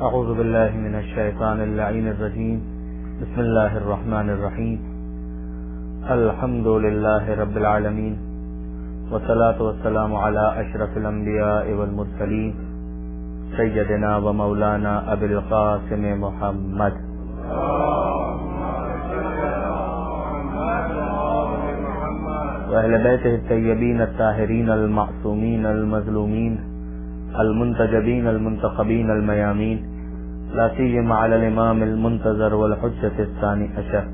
اعوذ باللہ من الشیطان اللعین الرجیم بسم اللہ الرحمن الرحیم الحمد للہ رب العالمین والصلاة والسلام علی اشرف الانبیاء والمرسلین سیدنا و مولانا ابی القاسم محمد واہل بیتہ الطیبین الطاہرین المعصومین المظلومین المنتجبین المنتخبین المیامین لا سیما علی الامام المنتظر والحجة الثانی عشر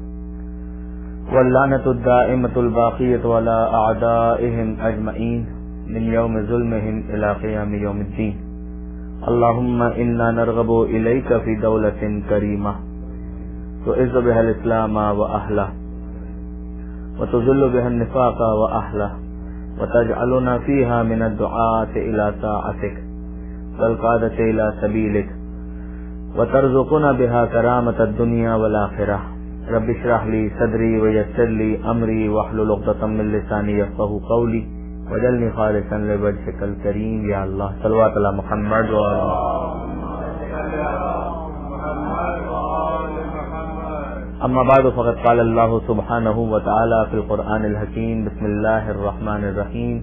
واللعنة الدائمة الباقیة على اعدائهم اجمعین من یوم ظلمهم الى قیام یوم الدین اللهم انا نرغب الیک فی دولة کریمہ تعز بها الاسلام واہلہ وتذل بها النفاق واہلہ وتجعلنا فيها من الدعاة الى طاعتك والقادة الى سبيلك وترزقنا بها كرامة الدنيا والآخرة رب اشرح لي صدري ويسر لي امري واحلل عقدة من لساني يفقهوا قولي واجعلني خالصا لوجهك الكريم يا الله صلوات على محمد اما بعد فقد قال الله سبحانه وتعالى في القرآن الحكيم بسم الله الرحمن الرحيم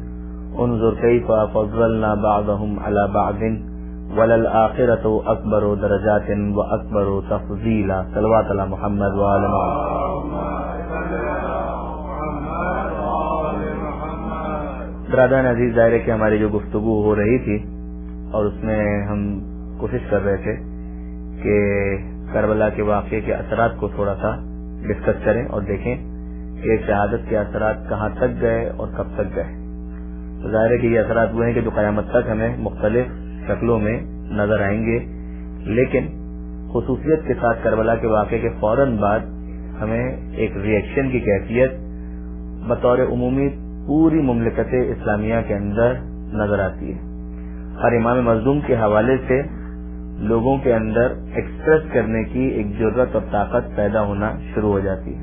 انظر كيف فضلنا بعضهم على بعض وللآخرة اکبر درجات واکبر تفضیلا صلوات علی محمد وآل محمد۔ برادران عزیز، ظاہر ہے کہ ہماری جو گفتگو ہو رہی تھی اور اس میں ہم کوشش کر رہے تھے کہ کربلا کے واقعے کے اثرات کو تھوڑا سا ڈسکس کریں اور دیکھیں کہ شہادت کے اثرات کہاں تک گئے اور کب تک گئے۔ تو ظاہر ہے کہ یہ اثرات وہ ہیں کہ جو قیامت تک ہمیں مختلف شکلوں میں نظر آئیں گے، لیکن خصوصیت کے ساتھ کربلا کے واقعے کے فوراً بعد ہمیں ایک ری ایکشن کی کیفیت بطور عمومی پوری مملکت اسلامیہ کے اندر نظر آتی ہے۔ ہر امام مظلوم کے حوالے سے لوگوں کے اندر ایکسپریس کرنے کی ایک جرأت اور طاقت پیدا ہونا شروع ہو جاتی ہے۔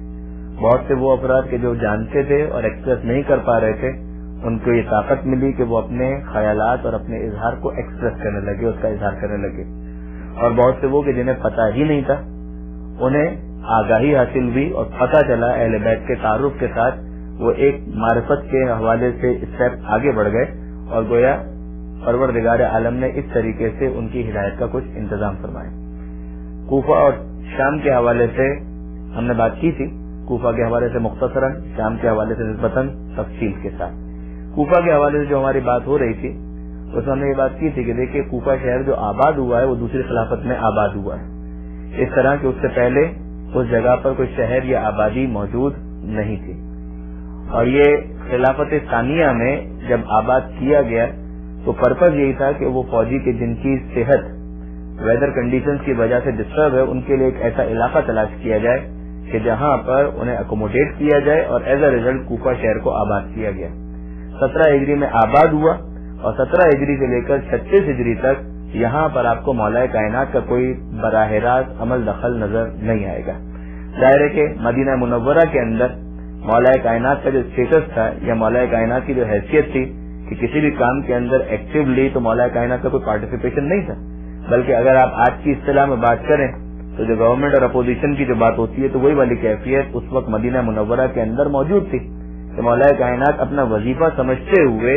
بہت سے وہ افراد کے جو جانتے تھے اور ایکسپریس نہیں کر پا رہے تھے، ان کو یہ طاقت ملی کہ وہ اپنے خیالات اور اپنے اظہار کو ایکسپریس کرنے لگے، اس کا اظہار کرنے لگے۔ اور بہت سے وہ کہ جنہیں پتہ ہی نہیں تھا، انہیں آگاہی حاصل ہوئی اور پتہ چلا، اہل بیت کے تعارف کے ساتھ وہ ایک معرفت کے حوالے سے اسٹیپ آگے بڑھ گئے اور گویا پروردگار عالم نے اس طریقے سے ان کی ہدایت کا کچھ انتظام فرمایا۔ کوفہ اور شام کے حوالے سے ہم نے بات کی تھی، کوفہ کے حوالے سے مختصراً، شام کے حوالے سے نسبتاً تفصیل کے ساتھ۔ کوفہ کے حوالے سے جو ہماری بات ہو رہی تھی اس میں ہم نے یہ بات کی تھی کہ دیکھیے کوفہ شہر جو آباد ہوا ہے وہ دوسری خلافت میں آباد ہوا ہے، اس طرح کہ اس سے پہلے اس جگہ پر کوئی شہر یا آبادی موجود نہیں تھی، اور یہ خلافت ثانیہ میں جب آباد کیا گیا تو پرپز یہی تھا کہ وہ فوجی کے جن کی صحت ویدر کنڈیشنز کی وجہ سے ڈسٹرب ہے ان کے لیے ایک ایسا علاقہ تلاش کیا جائے کہ جہاں پر انہیں اکوموڈیٹ کیا جائے، اور ایز اے ریزلٹ کوفہ شہر کو آباد کیا گیا۔ 17 ہجری میں آباد ہوا اور 17 ہجری سے لے کر 36 ہجری تک یہاں پر آپ کو مولا کائنات کا کوئی براہ راست عمل دخل نظر نہیں آئے گا۔ ظاہر ہے کہ مدینہ منورہ کے اندر مولا کائنات کا جو اسٹیٹس تھا یا مولا کائنات کی جو حیثیت تھی کہ کسی بھی کام کے اندر ایکٹیولی تو مولا کائنات کا کوئی پارٹیسپیشن نہیں تھا، بلکہ اگر آپ آج کی اصطلاح میں بات کریں تو جو گورنمنٹ اور اپوزیشن کی جو بات ہوتی ہے تو وہی والی کیفیت اس وقت مدینہ منورہ کے اندر موجود تھی کہ مولا کائنات اپنا وظیفہ سمجھتے ہوئے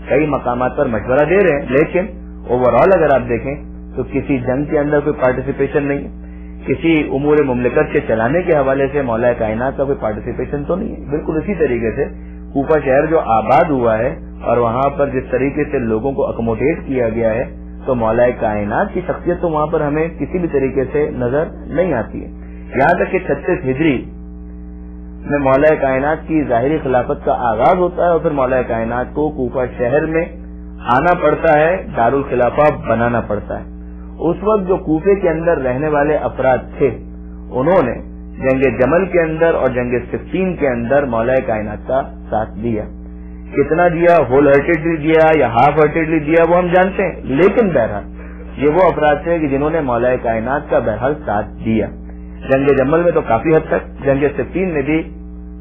کئی مقامات پر مشورہ دے رہے ہیں، لیکن اوور آل اگر آپ دیکھیں تو کسی جنگ کے اندر کوئی پارٹیسپیشن نہیں، کسی امور مملکت کے چلانے کے حوالے سے مولا کائنات کا کوئی پارٹیسپیشن تو نہیں ہے۔ بالکل اسی طریقے سے کوفہ شہر جو آباد ہوا ہے اور وہاں پر جس طریقے سے لوگوں کو اکوموڈیٹ کیا گیا ہے تو مولا کائنات کی شخصیت تو وہاں پر ہمیں کسی بھی طریقے سے نظر نہیں آتی ہے، یہاں تک کہ 36 ہجری میں مولا کائنات کی ظاہری خلافت کا آغاز ہوتا ہے اور پھر مولا کائنات کو کوفہ شہر میں آنا پڑتا ہے، دارالخلافہ بنانا پڑتا ہے۔ اس وقت جو کوفے کے اندر رہنے والے افراد تھے انہوں نے جنگ جمل کے اندر اور جنگ صفین کے اندر مولا کائنات کا ساتھ دیا۔ کتنا دیا، ہول ہارٹیڈلی دیا یا ہاف ہارٹیڈلی دیا وہ ہم جانتے ہیں، لیکن بہرحال یہ وہ افراد تھے کہ جنہوں نے مولا کائنات کا بہرحال ساتھ دیا۔ جنگ جمل میں تو کافی حد تک، جنگ صفین میں بھی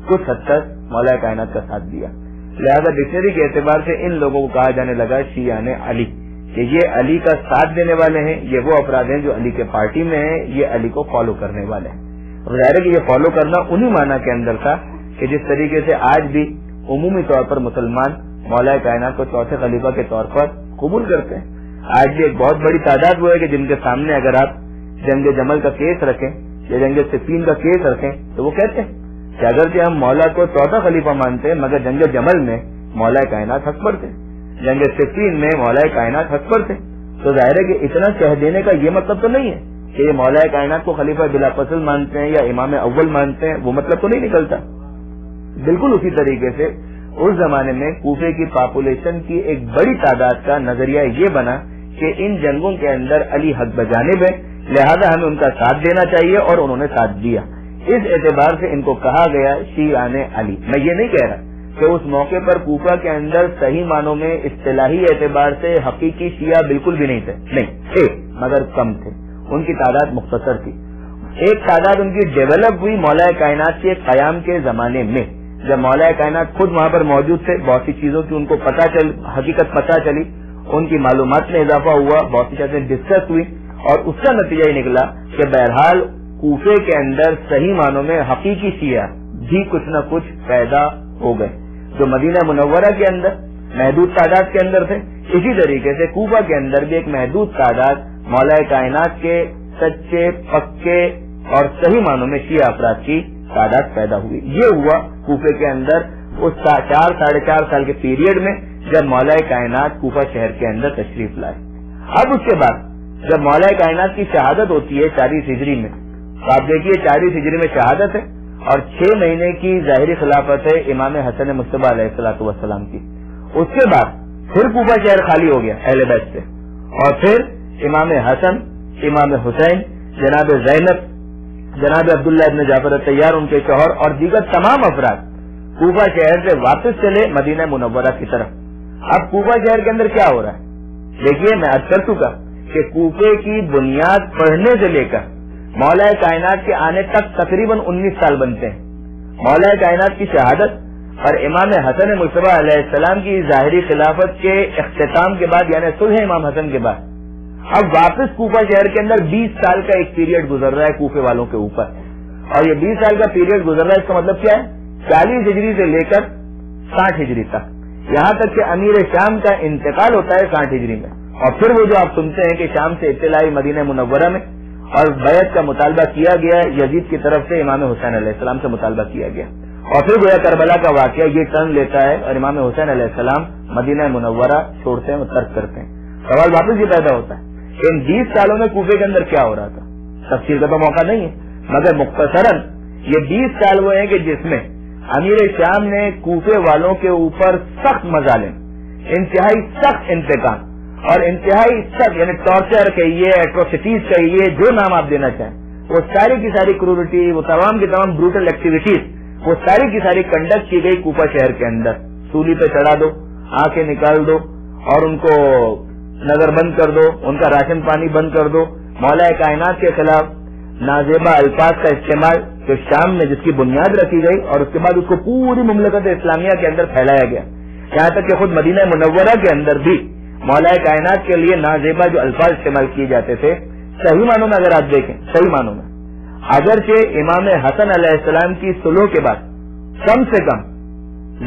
کچھ حد تک مولا کائنات کا ساتھ دیا۔ لہذا ڈکشنری کے اعتبار سے ان لوگوں کو کہا جانے لگا شیعان علی، کہ یہ علی کا ساتھ دینے والے ہیں، یہ وہ افراد ہیں جو علی کے پارٹی میں ہیں، یہ علی کو فالو کرنے والے ہیں۔ ظاہر ہے کہ یہ فالو کرنا انہی معنی کے اندر تھا کہ جس طریقے سے آج بھی عمومی طور پر مسلمان مولا کائنات کو چوتھے خلیفہ کے طور پر قبول کرتے ہیں۔ آج بھی ایک بہت بڑی تعداد وہ ہے کہ جن کے سامنے اگر آپ جنگ جمل کا کیس رکھیں یا جنگ صفین کا کیس رکھیں تو وہ کہتے ہیں کہ اگرچہ ہم مولا کو چوتھا خلیفہ مانتے ہیں مگر جنگ جمل میں مولا کائنات حق پر تھے، جنگ صفین میں مولا کائنات حق پر تھے۔ تو ظاہر ہے کہ اتنا کہہ دینے کا یہ مطلب تو نہیں ہے کہ یہ مولا کائنات کو خلیفہ بلا فصل مانتے ہیں یا امام اول مانتے ہیں، وہ مطلب تو نہیں نکلتا۔ بالکل اسی طریقے سے اس زمانے میں کوفے کی پاپولیشن کی ایک بڑی تعداد کا نظریہ یہ بنا کہ ان جنگوں کے اندر علی حق بجانب ہے، لہذا ہمیں ان کا ساتھ دینا چاہیے، اور انہوں نے ساتھ دیا۔ اس اعتبار سے ان کو کہا گیا شیعان علی۔ میں یہ نہیں کہہ رہا کہ اس موقع پر کوفہ کے اندر صحیح معنوں میں اصطلاحی اعتبار سے حقیقی شیعہ بالکل بھی نہیں تھے، نہیں تھے مگر کم تھے، ان کی تعداد مختصر تھی۔ ایک تعداد ان کی ڈیولپ ہوئی مولا کائنات کے قیام کے زمانے میں، جب مولا کائنات خود وہاں پر موجود تھے، بہت سی چیزوں کی ان کو حقیقت پتہ چلی، ان کی معلومات میں اضافہ ہوا، بہت سی چیزیں ڈسکس ہوئی، اور اس کا نتیجہ یہ نکلا کہ بہرحال کوفے کے اندر صحیح معنوں میں حقیقی شیعہ بھی کچھ نہ کچھ پیدا ہو گئے، جو مدینہ منورہ کے اندر محدود تعداد کے اندر تھے۔ اسی طریقے سے کوفہ کے اندر بھی ایک محدود تعداد مولا کائنات کے سچے پکے اور صحیح معنوں میں شیعہ افراد کی تعداد پیدا ہوئی۔ یہ ہوا کوفے کے اندر اس 4-4.5 سال کے پیریڈ میں جب مولا کائنات کوفہ شہر کے اندر تشریف لائے۔ اب اس کے بعد جب مولا کائنات کی شہادت ہوتی ہے 40 ہجری میں، تو آپ دیکھیے 40 ہجری میں شہادت ہے اور 6 مہینے کی ظاہری خلافت ہے امام حسن مصطفیٰ علیہ الصلوۃ والسلام کی۔ اس کے بعد پھر کوفہ شہر خالی ہو گیا اہل بیت سے، اور پھر امام حسن، امام حسین، جناب زینب، جناب عبداللہ ابن جعفر الطیار ان کے شوہر اور دیگر تمام افراد کوفہ شہر سے واپس چلے مدینہ منورہ کی طرف۔ اب کوفہ شہر کے اندر کیا ہو رہا ہے؟ دیکھیے میں عرض کر چکا کہ کوفے کی بنیاد پڑھنے سے لے کر مولا کائنات کے آنے تک تقریباً 19 سال بنتے ہیں۔ مولا کائنات کی شہادت اور امام حسن مصطفیٰ علیہ السلام کی ظاہری خلافت کے اختتام کے بعد، یعنی صلح امام حسن کے بعد، اب واپس کوفہ شہر کے اندر 20 سال کا ایک پیریڈ گزر رہا ہے کوفے والوں کے اوپر، اور یہ 20 سال کا پیریڈ گزر رہا ہے، اس کا مطلب کیا ہے؟ 40 ہجری سے لے کر 60 ہجری تک، یہاں تک کہ امیر شام کا انتقال ہوتا ہے 60 ہجری میں، اور پھر وہ جو آپ سنتے ہیں کہ شام سے اطلاعی مدینہ منورہ میں، اور بیعت کا مطالبہ کیا گیا یزید کی طرف سے، امام حسین علیہ السلام سے مطالبہ کیا گیا، اور پھر گویا کربلا کا واقعہ یہ ٹرن لیتا ہے اور امام حسین علیہ السلام مدینہ منورہ چھوڑتے ہیں اور ترک کرتے ہیں۔ سوال واپس یہ پیدا ہوتا ہے کہ ان 20 سالوں میں کوفے کے اندر کیا ہو رہا تھا؟ تفصیل کا تو موقع نہیں ہے، مگر مختصراً یہ 20 سال وہ ہیں کہ جس میں امیر شام نے کوفے والوں کے اوپر سخت مظالم، انتہائی سخت انتقام اور انتہائی سخت، یعنی ٹارچر کہیے، ایٹروسٹیز کہیے، جو نام آپ دینا چاہیں، وہ ساری کی ساری کروریٹی، وہ تمام کی تمام بروٹل ایکٹیویٹیز، وہ ساری کی ساری کنڈکٹ کی گئی کوفہ شہر کے اندر۔ سولی پہ چڑھا دو، آنکھیں نکال دو اور ان کو نظر بند کر دو، ان کا راشن پانی بند کر دو، مولا کائنات کے خلاف نازیبا الفاظ کا استعمال جو شام میں جس کی بنیاد رکھی گئی، اور اس کے بعد اس کو پوری مملکت اسلامیہ کے اندر پھیلایا گیا، یہاں تک کہ خود مدینہ منورہ کے اندر بھی مولا کائنات کے لیے نازیبا جو الفاظ استعمال کیے جاتے تھے، صحیح معنوں میں اگر آپ دیکھیں، صحیح معنوں میں اگرچہ امام حسن علیہ السلام کی صلح کے بعد کم سے کم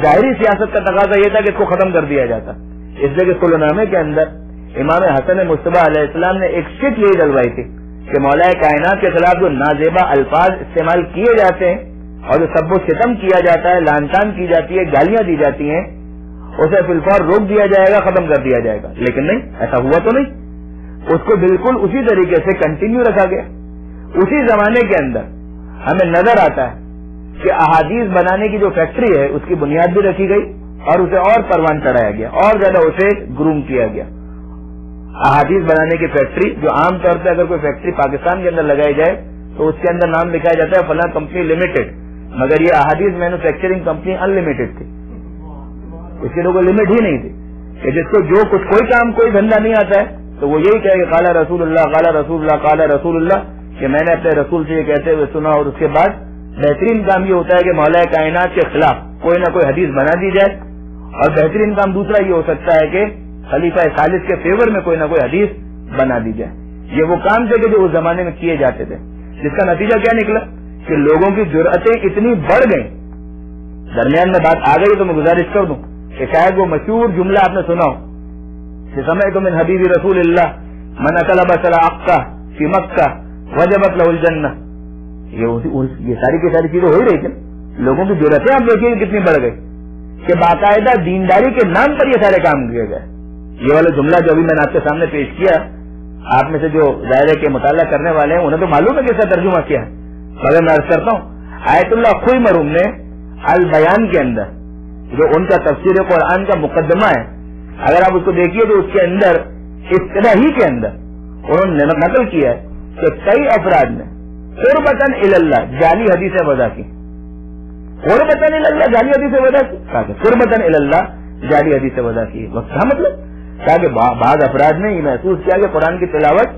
ظاہری سیاست کا تقاضا یہ تھا کہ اس کو ختم کر دیا جاتا، اس لیے کہ صلح نامے کے اندر امام حسن مصطفیٰ علیہ السلام نے ایک شک یہ ڈلوائی تھی کہ مولا کائنات کے خلاف جو نازیبا الفاظ استعمال کیے جاتے ہیں اور جو سب و ستم کیا جاتا ہے، لان تان کی جاتی ہے، گالیاں دی جاتی ہیں، اسے فی الفور روک دیا جائے گا، ختم کر دیا جائے گا، لیکن نہیں، ایسا ہوا تو نہیں، اس کو بالکل اسی طریقے سے کنٹینیو رکھا گیا۔ اسی زمانے کے اندر ہمیں نظر آتا ہے کہ احادیث بنانے کی جو فیکٹری ہے اس کی بنیاد بھی رکھی گئی اور اسے اور پروان چڑھایا گیا اور زیادہ اسے گروم کیا گیا۔ احادیث بنانے کی فیکٹری جو عام طور پہ اگر کوئی فیکٹری پاکستان کے اندر لگائی جائے تو اس کے اندر نام لکھایا جاتا ہے فلاں کمپنی لمیٹڈ، مگر یہ احادیث مینوفیکچرنگ کمپنی ان لمیٹڈ تھی، اس کی تو کوئی لمٹ ہی نہیں تھی کہ جس کو جو کچھ کوئی کام کوئی دھندا نہیں آتا ہے تو وہ یہی کہے کہ قال رسول اللہ قال رسول اللہ قال رسول اللہ، کہ میں نے اپنے رسول سے یہ کہتے ہوئے سنا، اور اس کے بعد بہترین کام یہ ہوتا ہے کہ مولا کائنات کے خلاف کوئی نہ کوئی حدیث بنا دی جائے، اور بہترین کام دوسرا یہ ہو سکتا ہے کہ خلیفہ ثالث کے فیور میں کوئی نہ کوئی حدیث بنا دی جائے. یہ وہ کام تھے کہ جو اس زمانے میں کیے جاتے تھے, جس کا نتیجہ کیا نکلا کہ لوگوں کی جرأتیں اتنی بڑھ گئیں. درمیان میں بات آ گئی تو میں گزارش کر دوں کہ شاید وہ مشہور جملہ آپ نے سنا ہو کہ سمعت من حبیب رسول اللہ من اکل بصل عقہ فی مکہ وجبت لہ الجنہ. یہ ساری کی ساری چیزیں ہو ہی رہی تھی. لوگوں کی جرأتیں آپ دیکھیے کتنی بڑھ گئی کہ باقاعدہ دینداری کے نام پر یہ سارے کام کیے گئے. یہ والا جملہ جو ابھی میں نے آپ کے سامنے پیش کیا, آپ میں سے جو دائرے کے مطالعہ کرنے والے ہیں انہیں تو معلوم ہے کہ اس کا ترجمہ کیا ہے, مگر میں عرض کرتا ہوں آیت اللہ خوئی مرحوم نے البیان کے اندر جو ان کا تفسیر قرآن کا مقدمہ ہے, اگر آپ اس کو دیکھیے تو اس کے اندر ابتدا ہی کے اندر انہوں نے نقل کیا ہے کہ کئی افراد نے قربتاً اللہ جعلی حدیث وضع کی. قربتاً اللہ جعلی حدیث وضع کی, قربتاً اللہ جعلی حدیث وضع کی. کیا مطلب؟ کہ بعض افراد نے یہ محسوس کیا کہ قرآن کی تلاوت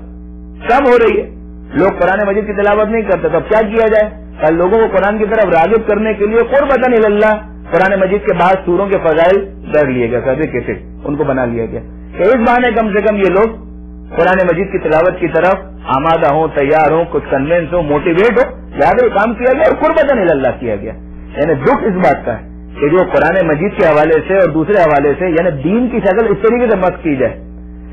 کم ہو رہی ہے, لوگ قرآن مجید کی تلاوت نہیں کرتے, تو اب کیا کیا جائے؟ کل لوگوں کو قرآن کی طرف راغب کرنے کے لیے قربتاً اللہ قرآن مجید کے بعض سوروں کے فضائل ڈر لیے گئے, سرٹیفکیٹ ان کو بنا لیا گیا کہ اس بہانے کم سے کم یہ لوگ قرآن مجید کی تلاوت کی طرف آمادہ ہوں, تیار ہوں, کچھ کنوینس ہوں, موٹیویٹ ہو, لہٰذا کام کیا گیا اور قربتاً اللہ کیا گیا. یعنی دکھ اس بات کا ہے کہ جو قرآن مجید کے حوالے سے اور دوسرے حوالے سے یعنی دین کی شکل اس طریقے سے مت کی جائے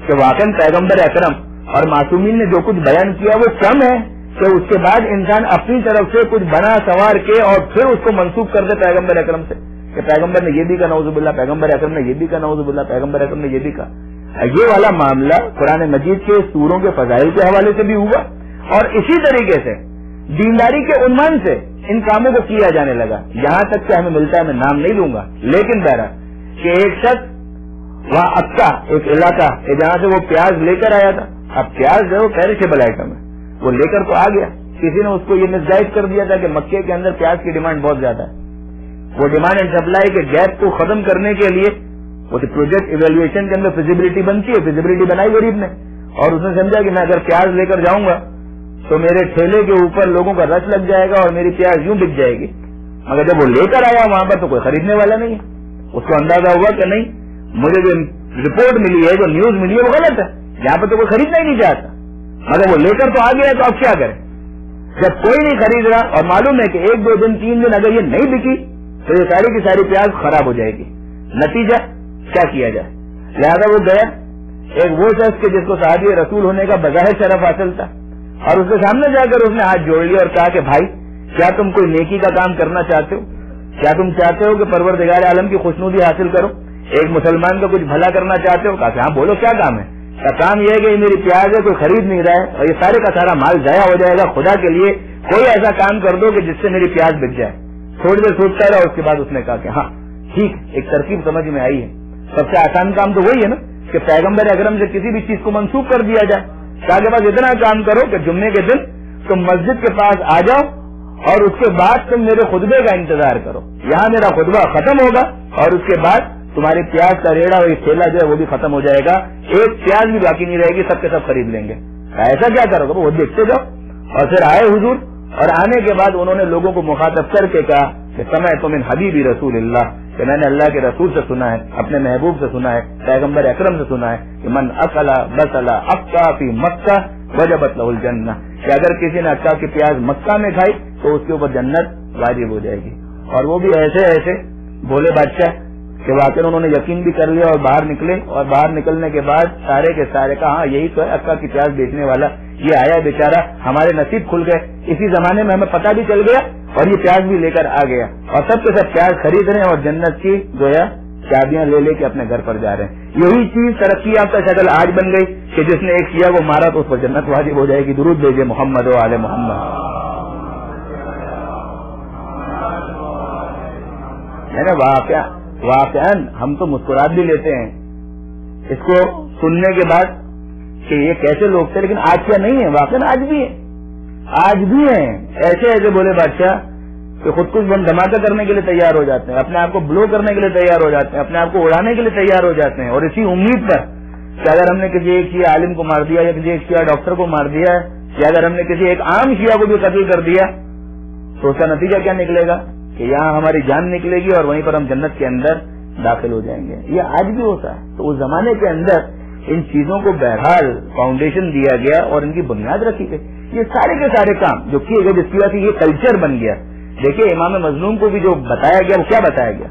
کہ واقعی پیغمبر اکرم اور معصومین نے جو کچھ بیان کیا وہ کم ہے کہ اس کے بعد انسان اپنی طرف سے کچھ بنا سوار کے اور پھر اس کو منسوخ کر دے پیغمبر اکرم سے کہ پیغمبر نے یہ بھی کہا نعوذ باللہ, پیغمبر اکرم نے یہ بھی کہا نعوذ باللہ, پیغمبر اکرم نے یہ بھی کہا. یہ والا معاملہ قرآن مجید کے سوروں کے فضائل کے حوالے سے بھی ہوا اور اسی طریقے سے دینداری کے عنوان سے ان کاموں کو کیا جانے لگا. یہاں تک کہ ہمیں ملتا ہے, میں نام نہیں لوں گا, لیکن بہرحال کہ ایک شخص وہاں اکا ایک علاقہ کہ جہاں سے وہ پیاز لے کر آیا تھا. اب پیاز جو ہے وہ پیریشیبل آئٹم ہے, وہ لے کر تو آ گیا, کسی نے اس کو یہ مزائد کر دیا تھا کہ مکے کے اندر پیاز کی ڈیمانڈ بہت زیادہ ہے. وہ ڈیمانڈ اینڈ سپلائی کے گیپ کو ختم کرنے کے لیے وہ پروجیکٹ ایویلویشن کے اندر فیزیبلٹی بنتی ہے, فیزیبلٹی بنائی غریب نے, اور اس نے سمجھا کہ میں اگر پیاز لے کر جاؤں گا تو میرے ٹھیلے کے اوپر لوگوں کا رش لگ جائے گا اور میری پیاز یوں بک جائے گی. مگر جب وہ لے کر آیا وہاں پر تو کوئی خریدنے والا نہیں ہے. اس کو اندازہ ہوا کہ نہیں, مجھے جو رپورٹ ملی ہے, جو نیوز ملی ہے وہ غلط ہے, یہاں پہ تو کوئی خریدنا ہی نہیں چاہتا. مگر وہ لے کر تو آ گیا تو اب کیا کریں؟ جب کوئی نہیں خرید رہا اور معلوم ہے کہ 1-2 دن 3 دن اگر یہ نہیں بکی تو یہ ساری کی ساری پیاز خراب ہو جائے گی. نتیجہ کیا کیا جائے؟ لہذا وہ گیا ایک وہ شخص کے جس کو صحابی رسول ہونے کا بظاہر شرف حاصل تھا, اور اس کے سامنے جا کر اس نے ہاتھ جوڑ لیا اور کہا کہ بھائی کیا تم کوئی نیکی کا کام کرنا چاہتے ہو؟ کیا تم چاہتے ہو کہ پروردگار عالم کی خوشنودی حاصل کرو؟ ایک مسلمان کا کچھ بھلا کرنا چاہتے ہو؟ کہا کہ ہاں بولو کیا کام ہے. کام یہ ہے کہ میری پیاز ہے, کوئی خرید نہیں رہا ہے اور یہ سارے کا سارا مال ضائع ہو جائے گا, خدا کے لیے کوئی ایسا کام کر دو کہ جس سے میری پیاز بک جائے. تھوڑی دیر سوچتا رہا, اس کے بعد اس نے کہا کہ ہاں ٹھیک, ایک ترکیب سمجھ میں آئی ہے. سب سے آسان کام تو وہی ہے نا کہ پیغمبر اکرم سے کسی بھی چیز کو منسوخ کر دیا جائے. تاکہ بس اتنا کام کرو کہ جمعے کے دن تم مسجد کے پاس آ جاؤ اور اس کے بعد تم میرے خطبے کا انتظار کرو. یہاں میرا خطبہ ختم ہوگا اور اس کے بعد تمہاری پیاز کا ریڑھا اور ٹھیلا جو ہے وہ بھی ختم ہو جائے گا, ایک پیاز بھی باقی نہیں رہے گی, سب کے سب خرید لیں گے. ایسا کیا کرو گے؟ وہ دیکھتے جاؤ. اور پھر آئے حضور, اور آنے کے بعد انہوں نے لوگوں کو مخاطب کر کے کہا کہ سمعت من حبیبی رسول اللہ, کہ میں نے اللہ کے رسول سے سنا ہے, اپنے محبوب سے سنا ہے, پیغمبر اکرم سے سنا ہے کہ من اکلا بسلا ابقا فی مکہ وجبت لہ الجنہ, کہ اگر کسی نے اکا کی پیاز مکہ میں کھائی تو اس کے اوپر جنت واجب ہو جائے گی. اور وہ بھی ایسے ایسے بھولے بادشاہ کہ واقعی انہوں نے یقین بھی کر لیا اور باہر نکلے, اور باہر نکلنے کے بعد سارے کے سارے کہا ہاں یہی تو ہے اکا کی پیاز بیچنے والا, یہ آیا بیچارہ, ہمارے نصیب کھل گئے. اسی زمانے میں ہمیں پتہ بھی چل گیا اور یہ پیاز بھی لے کر آ گیا, اور سب کے سب پیاز خرید رہے ہیں اور جنت کی گویا چابیاں لے لے کے اپنے گھر پر جا رہے ہیں. یہی چیز ترقی یافتہ شکل آج بن گئی کہ جس نے ایک شیعہ کو مارا تو اس پر جنت واجب ہو جائے گی. درود بھیجے محمد و آل محمد. ہے نا واقعاً ہم تو مسکرات بھی لیتے ہیں اس کو سننے کے بعد کہ یہ کیسے لوگ تھے, لیکن آج کیا نہیں ہے, واقعاً آج بھی ہیں ایسے ایسے بولے بادشاہ کہ خود کچھ بم دھماکہ کرنے کے لیے تیار ہو جاتے ہیں, اپنے آپ کو بلو کرنے کے لیے تیار ہو جاتے ہیں, اپنے آپ کو اڑانے کے لیے تیار ہو جاتے ہیں, اور اسی امید پر کہ اگر ہم نے کسی ایک شیعہ عالم کو مار دیا یا کسی ایک شیعہ ڈاکٹر کو مار دیا یا اگر ہم نے کسی ایک عام شیعہ کو بھی قتل کر دیا تو اس کا نتیجہ کیا نکلے گا کہ یہاں ہماری جان نکلے گی اور وہیں پر ہم جنت کے اندر داخل ہو جائیں گے. یہ آج بھی ہوتا ہے. تو اس زمانے کے اندر ان چیزوں کو بہرحال فاؤنڈیشن دیا گیا اور ان کی بنیاد رکھی گئی. یہ سارے کے سارے کام جو کیے گئے جس کی وجہ سے یہ کلچر بن گیا. دیکھیے امام مظلوم کو بھی جو بتایا گیا وہ کیا بتایا گیا؟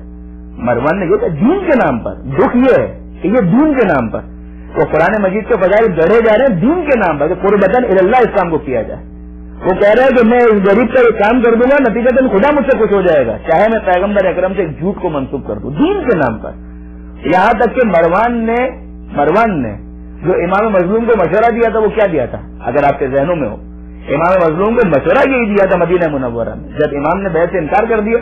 مروان نے یہ کہا دین کے نام پر. دکھ یہ ہے کہ یہ دین کے نام پر وہ قرآن مجید کے فضائل گڑھے جا رہے ہیں دین کے نام پر کہ قربتاً اللہ اس کام کو کیا جائے. وہ کہہ رہا ہے کہ میں اس غریب کا یہ کام کر دوں گا نتیجہ خدا مجھ سے خوش ہو جائے گا چاہے میں پیغمبر اکرم سے ایک جھوٹ کو منسوخ کر دوں دین کے نام پر. یہاں تک کہ مروان نے جو امام مظلوم کو مشورہ دیا تھا وہ کیا دیا تھا اگر آپ کے ذہنوں میں ہو؟ امام مظلوم کو مشورہ یہی دیا تھا مدینہ منورہ میں جب امام نے بیعت سے انکار کر دیا.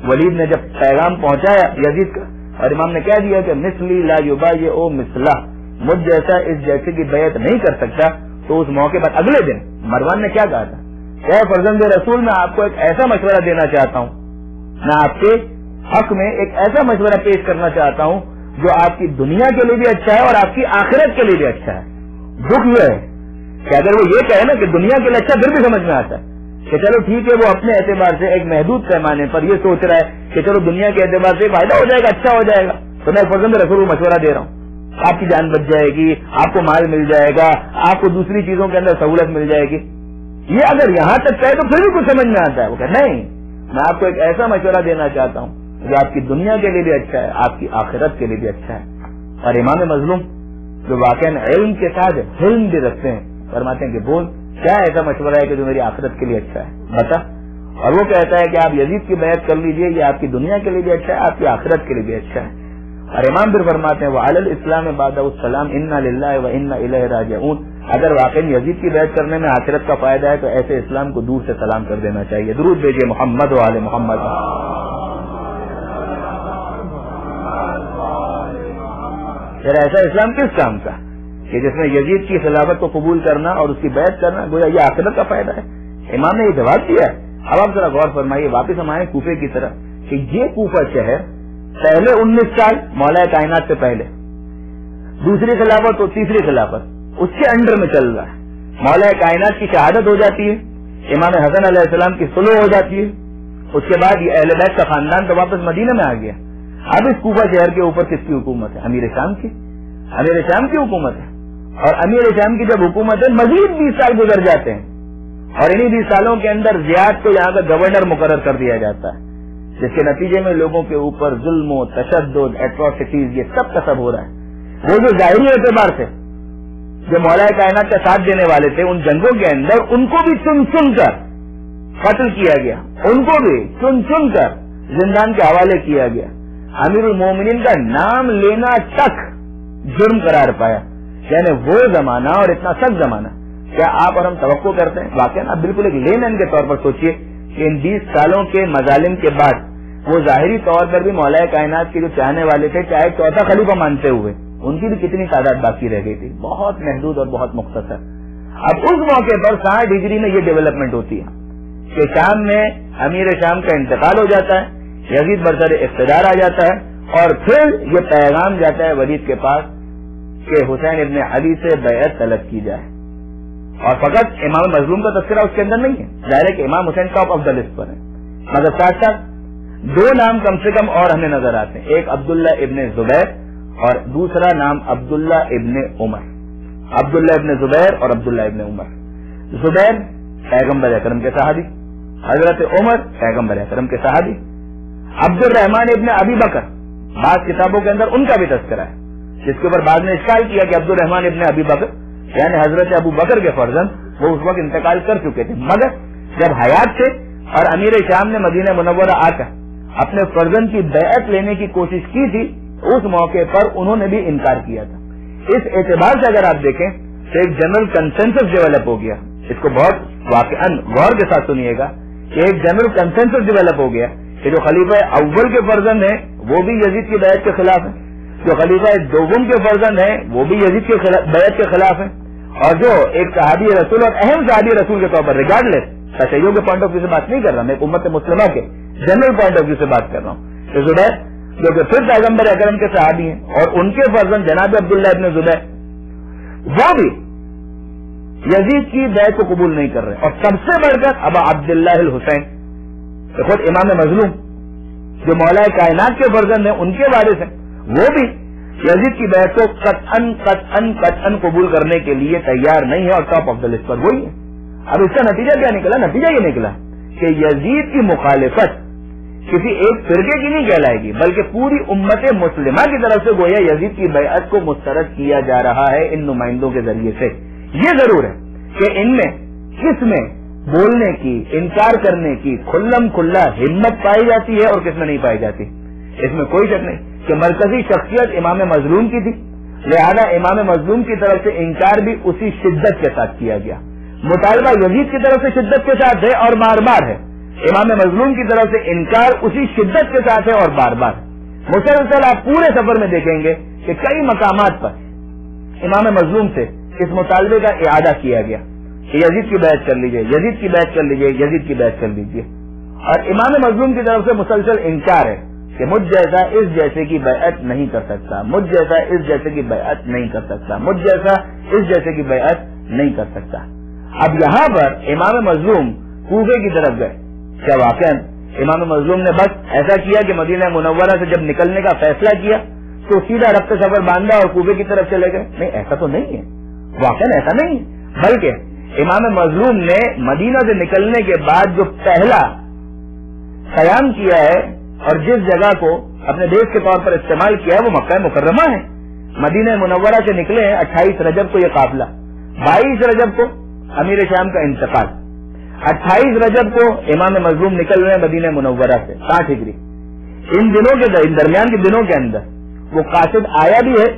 ولید نے جب پیغام پہنچایا یزید کا اور امام نے کہہ دیا کہ مثلی لا یبایع مثلہ مجھ جیسا اس جیسے کی بیعت نہیں کر سکتا تو اس موقع پر اگلے دن مروان نے کیا کہا تھا کہ فرزند رسول میں آپ کو ایک ایسا مشورہ دینا چاہتا ہوں میں آپ کے حق میں ایک ایسا مشورہ پیش کرنا چاہتا ہوں جو آپ کی دنیا کے لیے بھی اچھا ہے اور آپ کی آخرت کے لیے بھی اچھا ہے. دکھ یہ ہے کہ اگر وہ یہ کہے نا کہ دنیا کے لیے اچھا پھر بھی سمجھ میں آتا ہے کہ چلو ٹھیک ہے وہ اپنے اعتبار سے ایک محدود پیمانے پر یہ سوچ رہا ہے کہ چلو دنیا کے اعتبار سے فائدہ ہو جائے گا اچھا ہو جائے گا تو میں فرزند رسول کو مشورہ دے رہا ہوں آپ کی جان بچ جائے گی آپ کو مال مل جائے گا آپ کو دوسری چیزوں کے اندر سہولت مل جائے گی. یہ اگر یہاں تک کہے تو پھر بھی کچھ سمجھ میں آتا ہے. وہ کہ نہیں میں آپ کو ایک ایسا مشورہ دینا چاہتا ہوں جو آپ کی دنیا کے لیے بھی اچھا ہے آپ کی آخرت کے لیے بھی اچھا ہے. اور امام مظلوم جو واقعی علم کے ساتھ علم بھی رکھتے ہیں فرماتے ہیں کہ بول کیا ایسا مشورہ ہے کہ جو میری آخرت کے لیے اچھا ہے بتا. اور وہ کہتا ہے کہ آپ یزید کی بیعت کر لیجئے یہ آپ کی دنیا کے لیے بھی اچھا ہے آپ کی آخرت کے لیے بھی اچھا ہے. اور امام پھر فرماتے ہیں وعلی الاسلام بعد السلام انا للہ وانا الیہ راجعون. اگر واقعی یزید کی بیعت کرنے میں آخرت کا فائدہ ہے تو ایسے اسلام کو دور سے سلام کر دینا چاہیے. درود بھیجیے محمد و آل محمد. پھر ایسا اسلام کس کام کا کہ جس میں یزید کی خلافت کو قبول کرنا اور اس کی بیعت کرنا گویا یہ آخرت کا فائدہ ہے. امام نے یہ جواب دیا ہے. اب آپ ذرا غور فرمائیے واپس ہم آئے کوفے کی طرف کہ یہ کوفہ شہر پہلے 19 سال مولا کائنات سے پہلے دوسری خلافت اور تیسری خلافت اس کے انڈر میں چل رہا ہے. مولا کائنات کی شہادت ہو جاتی ہے امام حسن علیہ السلام کی صلح ہو جاتی ہے اس کے بعد یہ اہل بیت کا خاندان تو واپس مدینہ میں آ گیا. اب اس کوفہ شہر کے اوپر کس کی حکومت ہے؟ امیر شام کی حکومت ہے. اور امیر شام کی جب حکومت ہے مزید 20 سال گزر جاتے ہیں اور انہی 20 سالوں کے اندر زیاد کو یہاں کا گورنر مقرر کر دیا جاتا ہے جس کے نتیجے میں لوگوں کے اوپر ظلم و تشدد ایٹروسٹیز یہ سب کا سب ہو رہا ہے. وہ جو ظاہری اعتبار سے جو مولا کائنات کا ساتھ دینے والے تھے ان جنگوں کے اندر ان کو بھی چن چن کر قتل کیا گیا ان کو بھی چن چن کر زندان کے حوالے کیا گیا. امیر المومنین کا نام لینا تک جرم قرار پایا. یعنی وہ زمانہ اور اتنا سخت زمانہ کیا آپ اور ہم توقع کرتے ہیں؟ واقعی آپ بالکل ایک لے مین کے طور پر سوچئے کہ ان 20 سالوں کے مظالم کے بعد وہ ظاہری طور پر بھی مولا کائنات کے جو چاہنے والے تھے چاہے چوتھا خلیفہ مانتے ہوئے ان کی بھی کتنی تعداد باقی رہ گئی تھی بہت محدود اور بہت مختصر. اب اس موقع پر 60 ہجری میں یہ ڈیولپمنٹ ہوتی ہے کہ شام میں امیر شام کا انتقال ہو جاتا ہے یزید برسر اقتدار آ جاتا ہے اور پھر یہ پیغام جاتا ہے ولید کے پاس کہ حسین ابن علی سے بیعت طلب کی جائے. اور فقط امام مظلوم کا تذکرہ اس کے اندر نہیں ہے ظاہر ہے کہ امام حسین ٹاپ آف دا لسٹ پر ہے مگر ساتھ ساتھ 2 نام کم سے کم اور ہمیں نظر آتے ہیں. ایک عبداللہ ابن زبیر اور دوسرا نام عبداللہ ابن عمر. عبداللہ ابن زبیر اور عبداللہ ابن عمر. زبیر پیغمبر اکرم کے صحابی حضرت عمر پیغمبر اکرم کے صحابی. عبد الرحمان ابن ابی بکر بعض کتابوں کے اندر ان کا بھی تذکرہ ہے جس کے اوپر بعد نے اشکال کیا کہ عبد الرحمان ابن ابی بکر یعنی حضرت ابو بکر کے فرزند وہ اس وقت انتقال کر چکے تھے مگر جب حیات تھے اور امیر شام نے مدینہ منورہ آ کر اپنے فرزند کی بیعت لینے کی کوشش کی تھی اس موقع پر انہوں نے بھی انکار کیا تھا. اس اعتبار سے اگر آپ دیکھیں تو ایک جنرل کنسنسس ڈیولپ ہو گیا. اس کو بہت واقعاً غور کے ساتھ سنیے گا کہ ایک جنرل کنسنسس ڈیولپ ہو گیا کہ جو خلیفہ اول کے فرزند ہیں وہ بھی یزید کی بیعت کے خلاف ہیں جو خلیفہ دوم کے فرزند ہیں وہ بھی یزید کی بیعت کے خلاف ہیں اور جو ایک صحابی رسول اور اہم صحابی رسول کے طور پر ریگارڈلیس تشیع کے پوائنٹ آف ویو سے بات نہیں کر رہا میں ایک امت مسلمہ کے جنرل پوائنٹ آف ویو سے بات کر رہا ہوں کہ زبیر جو کہ پھر پیغمبر اکرم کے صحابی ہیں اور ان کے فرزند جناب عبداللہ ابن زبیر وہ بھی یزید کی بیعت کو قبول نہیں کر رہے اور سب سے بڑھ کر ابا عبداللہ الحسین خود امام مظلوم جو مولا کائنات کے فرزند ہیں ان کے وارث ہیں، وہ بھی یزید کی بیعت کو قطعاً قبول کرنے کے لیے تیار نہیں ہے، اور ٹاپ آف دا لسٹ پر وہی ہے۔ اب اس کا نتیجہ کیا نکلا؟ نتیجہ یہ نکلا کہ یزید کی مخالفت کسی ایک فرقے کی نہیں کہلائے گی، بلکہ پوری امت مسلمہ کی طرف سے گویا یزید کی بیعت کو مسترد کیا جا رہا ہے ان نمائندوں کے ذریعے سے۔ یہ ضرور ہے کہ ان میں کس میں بولنے کی، انکار کرنے کی کھلم کھلا ہمت پائی جاتی ہے اور کس میں نہیں پائی جاتی، اس میں کوئی شک نہیں کہ مرکزی شخصیت امام مظلوم کی تھی، لہذا امام مظلوم کی طرف سے انکار بھی اسی شدت کے ساتھ کیا گیا، مطالبہ یزید کی طرف سے شدت کے ساتھ ہے اور بار بار ہے، امام مظلوم کی طرف سے انکار اسی شدت کے ساتھ ہے اور بار بار۔ مسلسل آپ پورے سفر میں دیکھیں گے کہ کئی مقامات پر امام مظلوم سے اس مطالبے کا اعادہ کیا گیا کہ یزید کی بیعت کر لیجئے، یزید کی بیعت کر لیجئے، یزید کی بیعت کر لیجئے، اور امام مظلوم کی طرف سے مسلسل انکار ہے کہ مجھ جیسا اس جیسے کی بیعت نہیں کر سکتا، مجھ جیسا اس جیسے کی بیعت نہیں کر سکتا، مجھ جیسا اس جیسے کی بیعت نہیں کر سکتا۔ اب یہاں پر امام مظلوم کوفے کی طرف گئے، کیا واقعا امام مظلوم نے بس ایسا کیا کہ مدینہ منورہ سے جب نکلنے کا فیصلہ کیا تو سیدھا ربط سفر باندھا اور کوفے کی طرف چلے گئے؟ نہیں، ایسا تو نہیں ہے، واقعا ایسا نہیں ہے، بلکہ امام مظلوم نے مدینہ سے نکلنے کے بعد جو پہلا قیام کیا ہے اور جس جگہ کو اپنے دیش کے طور پر استعمال کیا ہے وہ مکہ مکرمہ ہے۔ مدینہ منورہ سے نکلے ہیں 28 رجب کو یہ قافلہ، 22 رجب کو امیر شام کا انتقال، 28 رجب کو امام مظلوم نکل رہے ہیں مدینہ منورہ سے 60 ہجری۔ ان دنوں کے درمیان کے دنوں کے اندر وہ قاصد آیا بھی ہے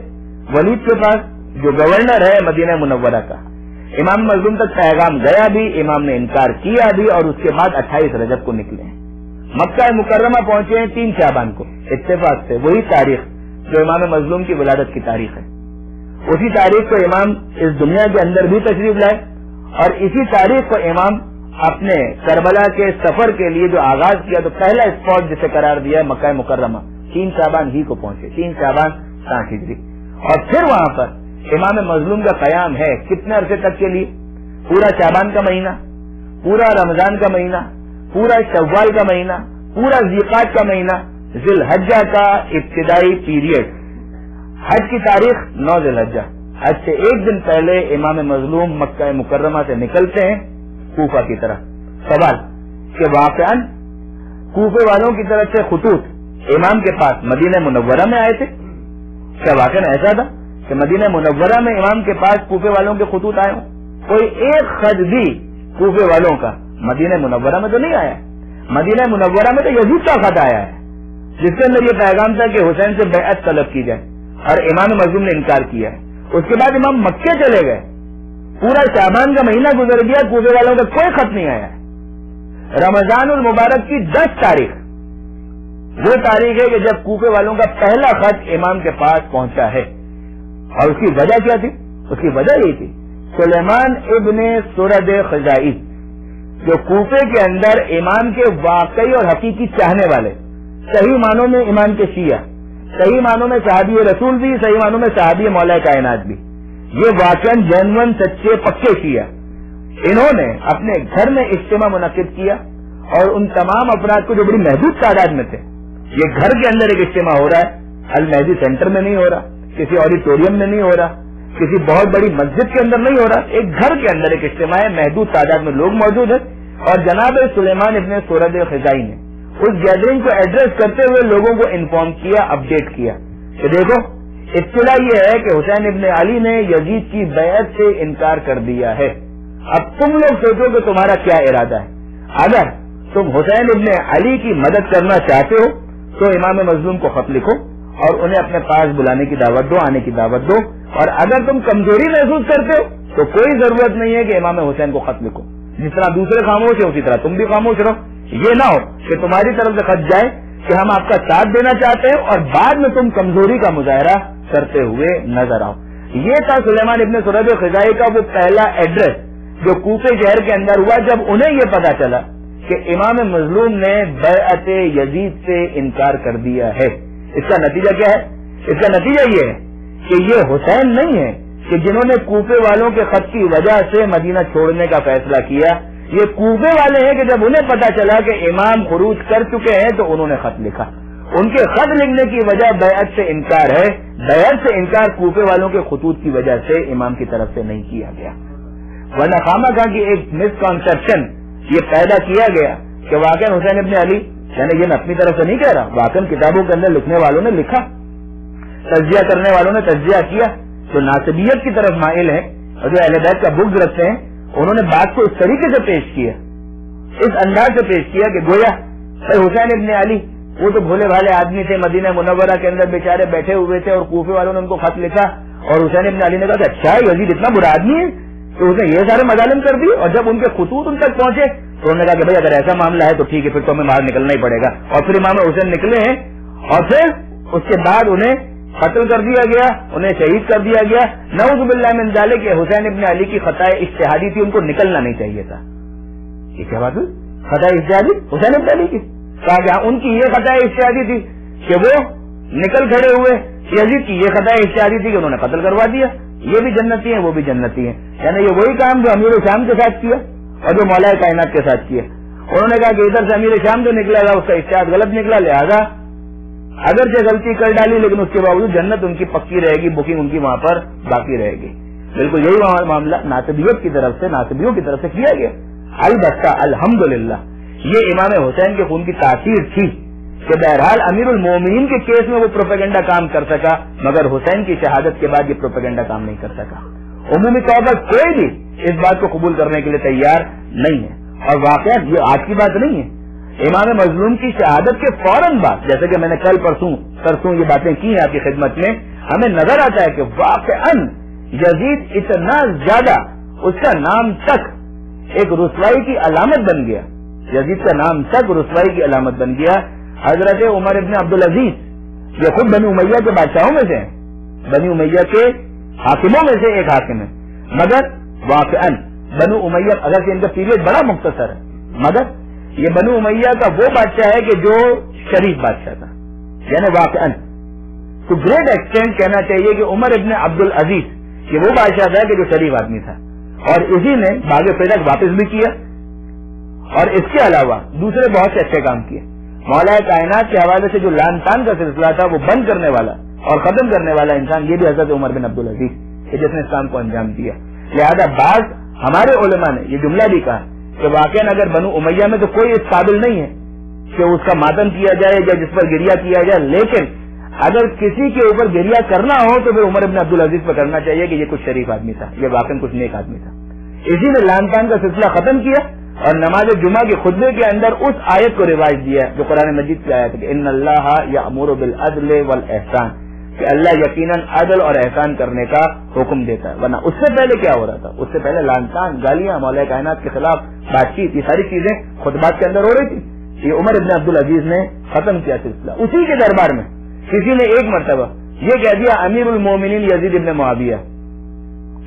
ولید کے پاس جو گورنر ہے مدینہ منورہ کا، امام مظلوم تک پیغام گیا بھی، امام نے انکار کیا بھی، اور اس کے بعد 28 رجب کو نکلے ہیں، مکہ مکرمہ پہنچے ہیں 3 شعبان کو، اتفاق سے وہی تاریخ جو امام مظلوم کی ولادت کی تاریخ ہے، اسی تاریخ کو امام اس دنیا کے اندر بھی تشریف لائے، اور اسی تاریخ کو امام اپنے کربلا کے سفر کے لیے جو آغاز کیا تو پہلا اسپاٹ جسے قرار دیا ہے مکہ مکرمہ، 3 شعبان ہی کو پہنچے، 3 شعبان 60 ہجری، اور پھر وہاں پر امام مظلوم کا قیام ہے کتنے عرصے تک کے لیے؟ پورا شعبان کا مہینہ، پورا رمضان کا مہینہ، پورا شوال کا مہینہ، پورا ذیقعد کا مہینہ، ذی الحجہ کا ابتدائی پیریڈ، حج کی تاریخ 9 ذی الحجہ، حج سے ایک دن پہلے امام مظلوم مکہ مکرمہ سے نکلتے ہیں کوفہ کی طرف۔ سوال کہ واقعاً کوفے والوں کی طرف سے خطوط امام کے پاس مدینہ منورہ میں آئے تھے؟ کیا واقعاً ایسا تھا کہ مدینہ منورہ میں امام کے پاس کوفے والوں کے خطوط آئے ہوں؟ کوئی ایک خط بھی کوفے والوں کا مدینہ منورہ میں تو نہیں آیا، مدینہ منورہ میں تو یزید کا خط آیا ہے جس کے اندر یہ پیغام تھا کہ حسین سے بیعت طلب کی جائے، اور امام مظلوم نے انکار کیا ہے۔ اس کے بعد امام مکے چلے گئے، پورا شعبان کا مہینہ گزر گیا، کوفے والوں کا کوئی خط نہیں آیا۔ رمضان المبارک کی 10 تاریخ وہ تاریخ ہے کہ جب کوفے والوں کا پہلا خط امام کے پاس پہنچا ہے، اور اس کی وجہ کیا تھی؟ اس کی وجہ یہ تھی سلیمان ابن سرد خزائی جو کوفے کے اندر امام کے واقعی اور حقیقی چاہنے والے، صحیح معنوں میں امام کے شیعہ، صحیح معنوں میں صحابی رسول بھی، صحیح معنوں میں صحابی مولا کائنات بھی، یہ واقعاً جینون سچے پکے شیعہ، انہوں نے اپنے گھر میں اجتماع منعقد کیا، اور ان تمام افراد کو جو بڑی محدود تعداد میں تھے، یہ گھر کے اندر ایک اجتماع ہو رہا ہے، المہدی سینٹر میں نہیں ہو رہا، کسی آڈیٹوریم میں نہیں ہو رہا، کسی بہت بڑی مسجد کے اندر نہیں ہو رہا، ایک گھر کے اندر ایک اجتماع ہے، محدود تعداد میں لوگ موجود ہیں، اور جناب سلیمان ابن سورد خزائی نے اس گیدرنگ کو ایڈریس کرتے ہوئے لوگوں کو انفارم کیا، اپڈیٹ کیا کہ دیکھو اطلاع یہ ہے کہ حسین ابن علی نے یزید کی بیعت سے انکار کر دیا ہے، اب تم لوگ سوچو کہ تمہارا کیا ارادہ ہے، اگر تم حسین ابن علی کی مدد کرنا چاہتے ہو تو امام مظلوم کو خط لکھو اور انہیں اپنے پاس بلانے کی دعوت دو، آنے کی دعوت دو، اور اگر تم کمزوری محسوس کرتے ہو تو کوئی ضرورت نہیں ہے کہ امام حسین کو خط لکھو، جس طرح دوسرے خاموش ہیں اسی طرح تم بھی خاموش رہو، یہ نہ ہو کہ تمہاری طرف سے خط جائے کہ ہم آپ کا ساتھ دینا چاہتے ہیں اور بعد میں تم کمزوری کا مظاہرہ کرتے ہوئے نظر آؤ۔ یہ تھا سلیمان ابن سرد خزائی کا وہ پہلا ایڈریس جو کوفے شہر کے اندر ہوا جب انہیں یہ پتا چلا کہ امام مظلوم نے بیعت یزید سے انکار کر دیا ہے۔ اس کا نتیجہ کیا ہے؟ اس کا نتیجہ یہ ہے کہ یہ حسین نہیں ہے کہ جنہوں نے کوفے والوں کے خط کی وجہ سے مدینہ چھوڑنے کا فیصلہ کیا، یہ کوفے والے ہیں کہ جب انہیں پتا چلا کہ امام خروج کر چکے ہیں تو انہوں نے خط لکھا. ان کے خط لکھنے کی وجہ بیعت سے انکار ہے. بیعت سے انکار کوفے والوں کے خطوط کی وجہ سے امام کی طرف سے نہیں کیا گیا. ورنہ خامخواہ کی ایک مسکنسپشن یہ پیدا کیا گیا کہ واقعی حسین ابن علی، یعنی یہ میں اپنی طرف سے نہیں کہہ رہا، واقعی کتابوں کے اندر لکھنے والوں نے لکھا، تجزیہ کرنے والوں نے تجزیہ کیا، جو ناصبیت کی طرف مائل ہیں اور جو اہل بیت کا بغض رکھتے ہیں، انہوں نے بات کو اس طریقے سے پیش کیا، اس انداز سے پیش کیا کہ گویا حسین ابن علی وہ تو بھولے بھالے آدمی تھے، مدینہ منورہ کے اندر بیچارے بیٹھے ہوئے تھے اور کوفے والوں نے ان کو خط لکھا اور حسین ابن علی نے کہا کہ اچھا یزید اتنا برا آدمی ہے، تو اس نے یہ سارے مظالم کر دی. اور جب ان کے خطوط ان تک پہنچے تو انہوں نے کہا کہ بھائی اگر ایسا معاملہ ہے تو ٹھیک ہے، پھر تو ہمیں باہر نکلنا ہی پڑے گا. اور پھر امام حسین نکلے ہیں اور پھر اس کے بعد انہیں قتل کر دیا گیا، انہیں شہید کر دیا گیا. نعوذ باللہ من ذالک کہ حسین ابن علی کی خطا اجتہادی تھی، ان کو نکلنا نہیں چاہیے تھا. یہ کیا بات ہے؟ خطا اجتہادی حسین ابن علی کی، کہا کہ ان کی یہ خطا اجتہادی تھی کہ وہ نکل کھڑے ہوئے. یزید کی یہ خطا اجتہادی تھی کہ انہوں نے قتل کروا دیا. یہ بھی جنتی ہیں وہ بھی جنتی ہیں. یعنی یہ وہی کام جو امیر شام کے ساتھ کیا اور جو مولا کائنات کے ساتھ کیا. انہوں نے کہا کہ ادھر سے امیر شام جو نکلا تھا اس کا اجتہاد غلط نکلا، لہذا اگرچہ غلطی کر ڈالی لیکن اس کے باوجود جنت ان کی پکی رہے گی، بکنگ ان کی وہاں پر باقی رہے گی. بالکل یہی معاملہ ناصبیت کی طرف سے، ناصبیوں کی طرف سے کیا گیا. البتہ الحمدللہ یہ امام حسین کے خون کی تاثیر تھی کہ بہرحال امیر المومنین کے کیس میں وہ پروپیگنڈا کام کر سکا، مگر حسین کی شہادت کے بعد یہ پروپیگنڈا کام نہیں کر سکا. عمومی طور پر کوئی بھی اس بات کو قبول کرنے کے لیے تیار نہیں ہے. اور واقعہ یہ آج کی بات نہیں ہے. امام مظلوم کی شہادت کے فوراً بعد، جیسے کہ میں نے کل پرسوں یہ باتیں کی ہیں آپ کی خدمت میں، ہمیں نظر آتا ہے کہ واقعاً یزید اتنا زیادہ اس کا نام تک ایک رسوائی کی علامت بن گیا. یزید کا نام تک رسوائی کی علامت بن گیا. حضرت عمر ابن عبدالعزیز یہ خود بنی امیہ کے بادشاہوں میں سے ہیں، بنی امیہ کے حاکموں میں سے ایک حاکم ہے، مگر واقعاً بنو امیہ اگرچہ ان کا پیریڈ بڑا مختصر ہے، مگر یہ بنو امیہ کا وہ بادشاہ ہے کہ جو شریف بادشاہ تھا. یعنی واقعاً ٹو گریٹ ایکسٹینٹ کہنا چاہیے کہ عمر ابن عبدالعزیز یہ وہ بادشاہ تھا کہ جو شریف آدمی تھا، اور اسی نے باغ فیض واپس بھی کیا اور اس کے علاوہ دوسرے بہت سے اچھے کام کیے. مولا کائنات کے حوالے سے جو لان تان کا سلسلہ تھا وہ بند کرنے والا اور ختم کرنے والا انسان یہ بھی حضرت عمر بن عبدالعزیز کہ جس نے اس کام کو انجام دیا. لہذا بعض ہمارے علماء نے یہ جملہ بھی کہا کہ واقعا اگر بنو امیہ میں تو کوئی اس قابل نہیں ہے کہ اس کا ماتم کیا جائے یا جس پر گریہ کیا جائے، لیکن اگر کسی کے اوپر گریہ کرنا ہو تو پھر عمر بن عبدالعزیز پر کرنا چاہیے کہ یہ کچھ شریف آدمی تھا، یہ واقعا کچھ نیک آدمی تھا. اسی نے لان تان کا سلسلہ ختم کیا اور نماز جمعہ کے خطبے کے اندر اس آیت کو روایت دیا جو قرآن مجید کی آیت ہے کہ ان اللہ یأمر بالعدل والاحسان، کہ اللہ یقیناً عدل اور احسان کرنے کا حکم دیتا ہے. ورنہ اس سے پہلے کیا ہو رہا تھا؟ اس سے پہلے لان تان، گالیاں، مولا کائنات کے خلاف بات چیت، یہ ساری چیزیں خطبات کے اندر ہو رہی تھی. یہ عمر ابن عبدالعزیز نے ختم کیا سلسلہ. اسی کے دربار میں کسی نے ایک مرتبہ یہ کہہ دیا امیر المومنین یزید ابن معاویہ،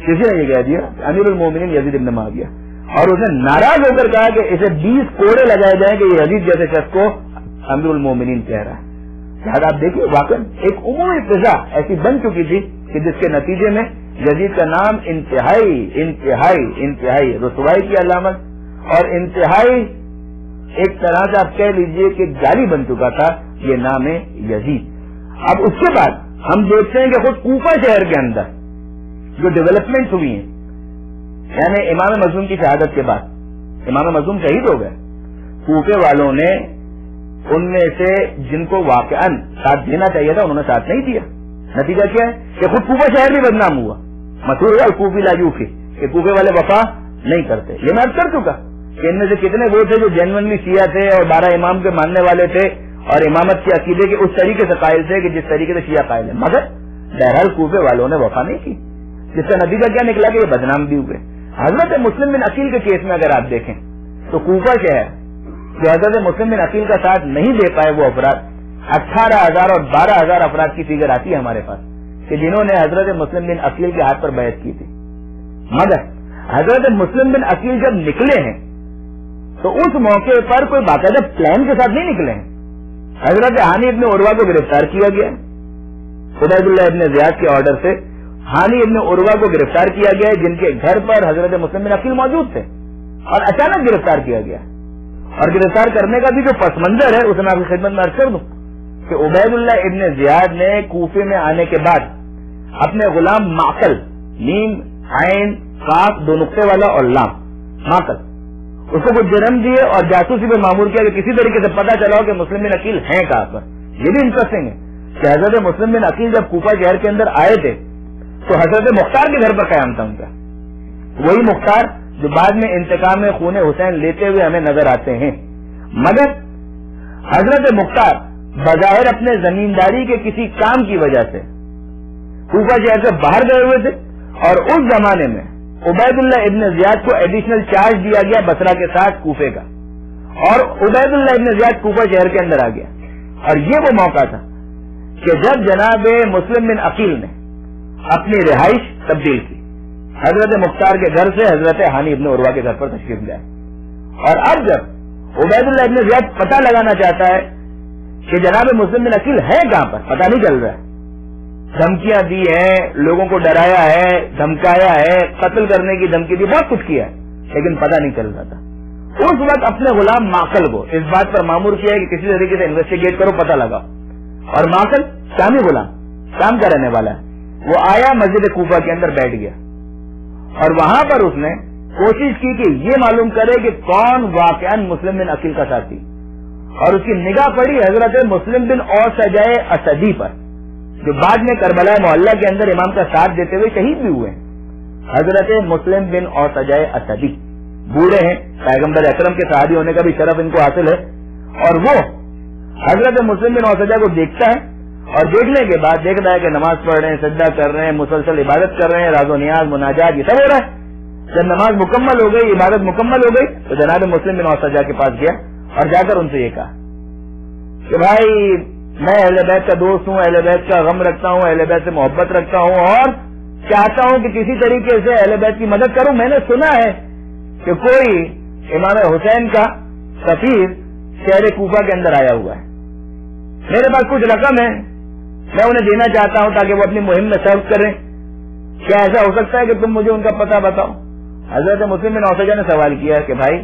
کسی نے یہ کہہ دیا امیر المومنین یزید ابن معاویہ، اور اس نے ناراض ہو کر کہا کہ اسے 20 کوڑے لگائے جائیں کہ یہ یزید جیسے شخص کو امیر المومنین کہہ رہا ہے. لہٰذا آپ دیکھیے واقعا ایک عمومی فضا ایسی بن چکی تھی کہ جس کے نتیجے میں یزید کا نام انتہائی انتہائی انتہائی رسوائی کی علامت اور انتہائی ایک طرح سے آپ کہہ لیجئے کہ گالی بن چکا تھا یہ نام یزید. اب اس کے بعد ہم دیکھتے ہیں کہ خود کوفہ شہر کے اندر جو ڈیولپمنٹ ہوئی ہیں، یعنی امام مظلوم کی شہادت کے بعد امام مظلوم شہید ہو گئے، کوفے والوں نے ان میں سے جن کو واقعاً ساتھ دینا چاہیے تھا انہوں نے ساتھ نہیں دیا. نتیجہ کیا ہے کہ خود کوفہ شہر بھی بدنام ہوا، مشہور ہوا کوفی لا یوفی کہ کوفے والے وفا نہیں کرتے. یہ میں عرض کر چکا کہ ان میں سے کتنے وہ تھے جو جینوئنلی شیعہ تھے اور 12 امام کے ماننے والے تھے اور امامت کے عقیدے کے اس طریقے سے قائل تھے کہ جس طریقے سے شیعہ قائل ہیں، مگر بہرحال کوفے والوں نے وفا نہیں کی، جس کا نتیجہ کیا نکلا کہ یہ بدنام بھی ہوئے. حضرت مسلم بن عقیل کے کیس میں اگر آپ دیکھیں تو کوفہ شہر جو حضرت مسلم بن عقیل کا ساتھ نہیں دے پائے وہ افراد 18,000 اور 12,000 افراد کی فگر آتی ہے ہمارے پاس کہ جنہوں نے حضرت مسلم بن عقیل کے ہاتھ پر بیعت کی تھی. مگر حضرت مسلم بن عقیل جب نکلے ہیں تو اس موقع پر کوئی باقاعدہ پلان کے ساتھ نہیں نکلے ہیں. حضرت ہانی ابن عروہ کو گرفتار کیا گیا، عبید اللہ ابن زیاد کے آرڈر سے ہانی ابن عروہ کو گرفتار کیا گیا جن کے گھر پر حضرت مسلم بن عقیل موجود تھے. اور اچانک گرفتار کیا گیا. اور گرفتار کرنے کا بھی جو پس منظر ہے اسے میں آپ کی خدمت میں عرض کر دوں کہ عبید اللہ ابن زیاد نے کوفے میں آنے کے بعد اپنے غلام معقل، میم عین قاف دو نقطے والا اور لام، معقل، اس کو کچھ جرم دیے اور جاسوسی پہ معمور کیا کہ کسی طریقے سے پتا چلا ہو کہ مسلم بن عقیل ہیں کہاں پر. یہ بھی انٹرسٹنگ ہے کہ حضرت مسلم بن عقیل جب کوفہ شہر کے اندر آئے تھے تو حضرت مختار کے گھر پر قیام تھا ان کا، وہی مختار جو بعد میں انتقام خون حسین لیتے ہوئے ہمیں نظر آتے ہیں. مگر حضرت مختار بظاہر اپنے زمینداری کے کسی کام کی وجہ سے کوفہ شہر سے باہر گئے ہوئے تھے، اور اس زمانے میں عبید اللہ ابن زیاد کو ایڈیشنل چارج دیا گیا بصرہ کے ساتھ کوفے کا، اور عبید اللہ ابن زیاد کوفہ شہر کے اندر آ گیا. اور یہ وہ موقع تھا کہ جب جناب مسلم بن عقیل نے اپنی رہائش تبدیل کی، حضرت مختار کے گھر سے حضرت ہانی ابن عروہ کے گھر پر تشریف لائے. اور اب جب عبید اللہ ابن زیاد پتہ لگانا چاہتا ہے کہ جناب مسلم بن عقیل ہے کہاں پر، پتہ نہیں چل رہا ہے، دھمکیاں دی ہیں، لوگوں کو ڈرایا ہے، دھمکایا ہے، قتل کرنے کی دھمکی دی، بہت کچھ کیا ہے، لیکن پتہ نہیں چل رہا تھا. اس وقت اپنے غلام معقل کو اس بات پر مامور کیا ہے کہ کسی طریقے سے انویسٹیگیٹ کرو، پتہ لگاؤ. اور معقل شامی غلام، شام کا رہنے والا ہے، وہ آیا مسجد کوفہ کے اندر بیٹھ گیا اور وہاں پر اس نے کوشش کی کہ یہ معلوم کرے کہ کون واقعاً مسلم بن عقیل کا ساتھی. اور اس کی نگاہ پڑی حضرت مسلم بن اوسجۂ اسدی پر، جو بعد میں کربلا محلہ کے اندر امام کا ساتھ دیتے ہوئے شہید بھی ہوئے. حضرت مسلم بن اوسجۂ اسدی بوڑھے ہیں، پیغمبر اکرم کے صحابی ہونے کا بھی شرف ان کو حاصل ہے. اور وہ حضرت مسلم بن اوسجہ کو دیکھتا ہے اور دیکھنے کے بعد دیکھتا ہے کہ نماز پڑھ رہے ہیں، سجدہ کر رہے ہیں، مسلسل عبادت کر رہے ہیں، راز و نیاز مناجات یہ سب ہو رہا ہے. جب نماز مکمل ہو گئی، عبادت مکمل ہو گئی، تو جناب مسلم بن اوسجہ کے پاس گیا اور جا کر ان سے یہ کہا کہ بھائی میں اہل بیت کا دوست ہوں، اہل بیت کا غم رکھتا ہوں، اہل بیت سے محبت رکھتا ہوں اور چاہتا ہوں کہ کسی طریقے سے اہل بیت کی مدد کروں. میں نے سنا ہے کہ کوئی امام حسین کا سفیر شہر کوفہ کے اندر آیا ہوا ہے، میرے پاس کچھ رقم ہے، میں انہیں دینا چاہتا ہوں تاکہ وہ اپنی مہم میں سرو کریں. کیا ایسا ہو سکتا ہے کہ تم مجھے ان کا پتہ بتاؤ؟ حضرت مسلم بن اوسجہ نے سوال کیا کہ بھائی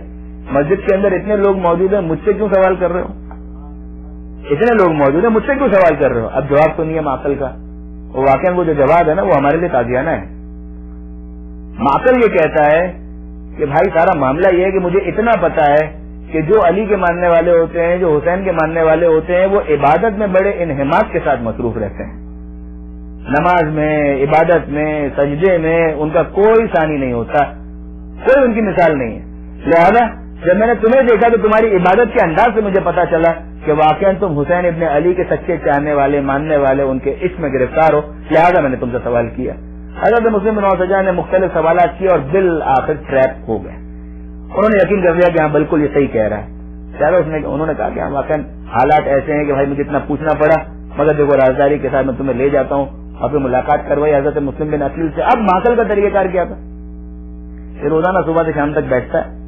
مسجد کے اندر اتنے لوگ موجود ہیں، مجھ سے کیوں سوال کر رہے ہو؟ اتنے لوگ موجود ہیں، مجھ سے کیوں سوال کر رہے ہو؟ اب جواب تو نہیں ہے معقل کا، وہ واقعا وہ جو جواب ہے نا وہ ہمارے لیے تازیانہ ہے. معقل یہ کہتا ہے کہ بھائی سارا معاملہ یہ ہے کہ مجھے اتنا پتا ہے کہ جو علی کے ماننے والے ہوتے ہیں، جو حسین کے ماننے والے ہوتے ہیں، وہ عبادت میں بڑے انہماک کے ساتھ مصروف رہتے ہیں. نماز میں، عبادت میں، سجدے میں ان کا کوئی ثانی نہیں ہوتا، کوئی ان کی مثال نہیں ہے. لہذا جب میں نے تمہیں دیکھا تو تمہاری عبادت کے انداز سے مجھے پتا چلا کہ واقعاً تم حسین ابن علی کے سچے چاہنے والے، ماننے والے، ان کے عشق میں گرفتار ہو، لہذا میں نے تم سے سوال کیا. حضرت مسلم بن اوسجہ نے مختلف سوالات کیے اور بالآخر ٹریپ ہو گئے. انہوں نے یقین کر لیا کہ ہاں بالکل یہ صحیح کہہ رہا ہے. انہوں نے کہا کہ ہاں واقعاً حالات ایسے ہیں کہ بھائی مجھے اتنا پوچھنا پڑا، مگر دیکھو رازداری کے ساتھ میں تمہیں لے جاتا ہوں اور پھر ملاقات کروائی حضرت مسلم بن عقیل سے. اب معقل کا طریقہ کار کیا تھا؟ پھر روزانہ صبح سے شام تک بیٹھتا ہے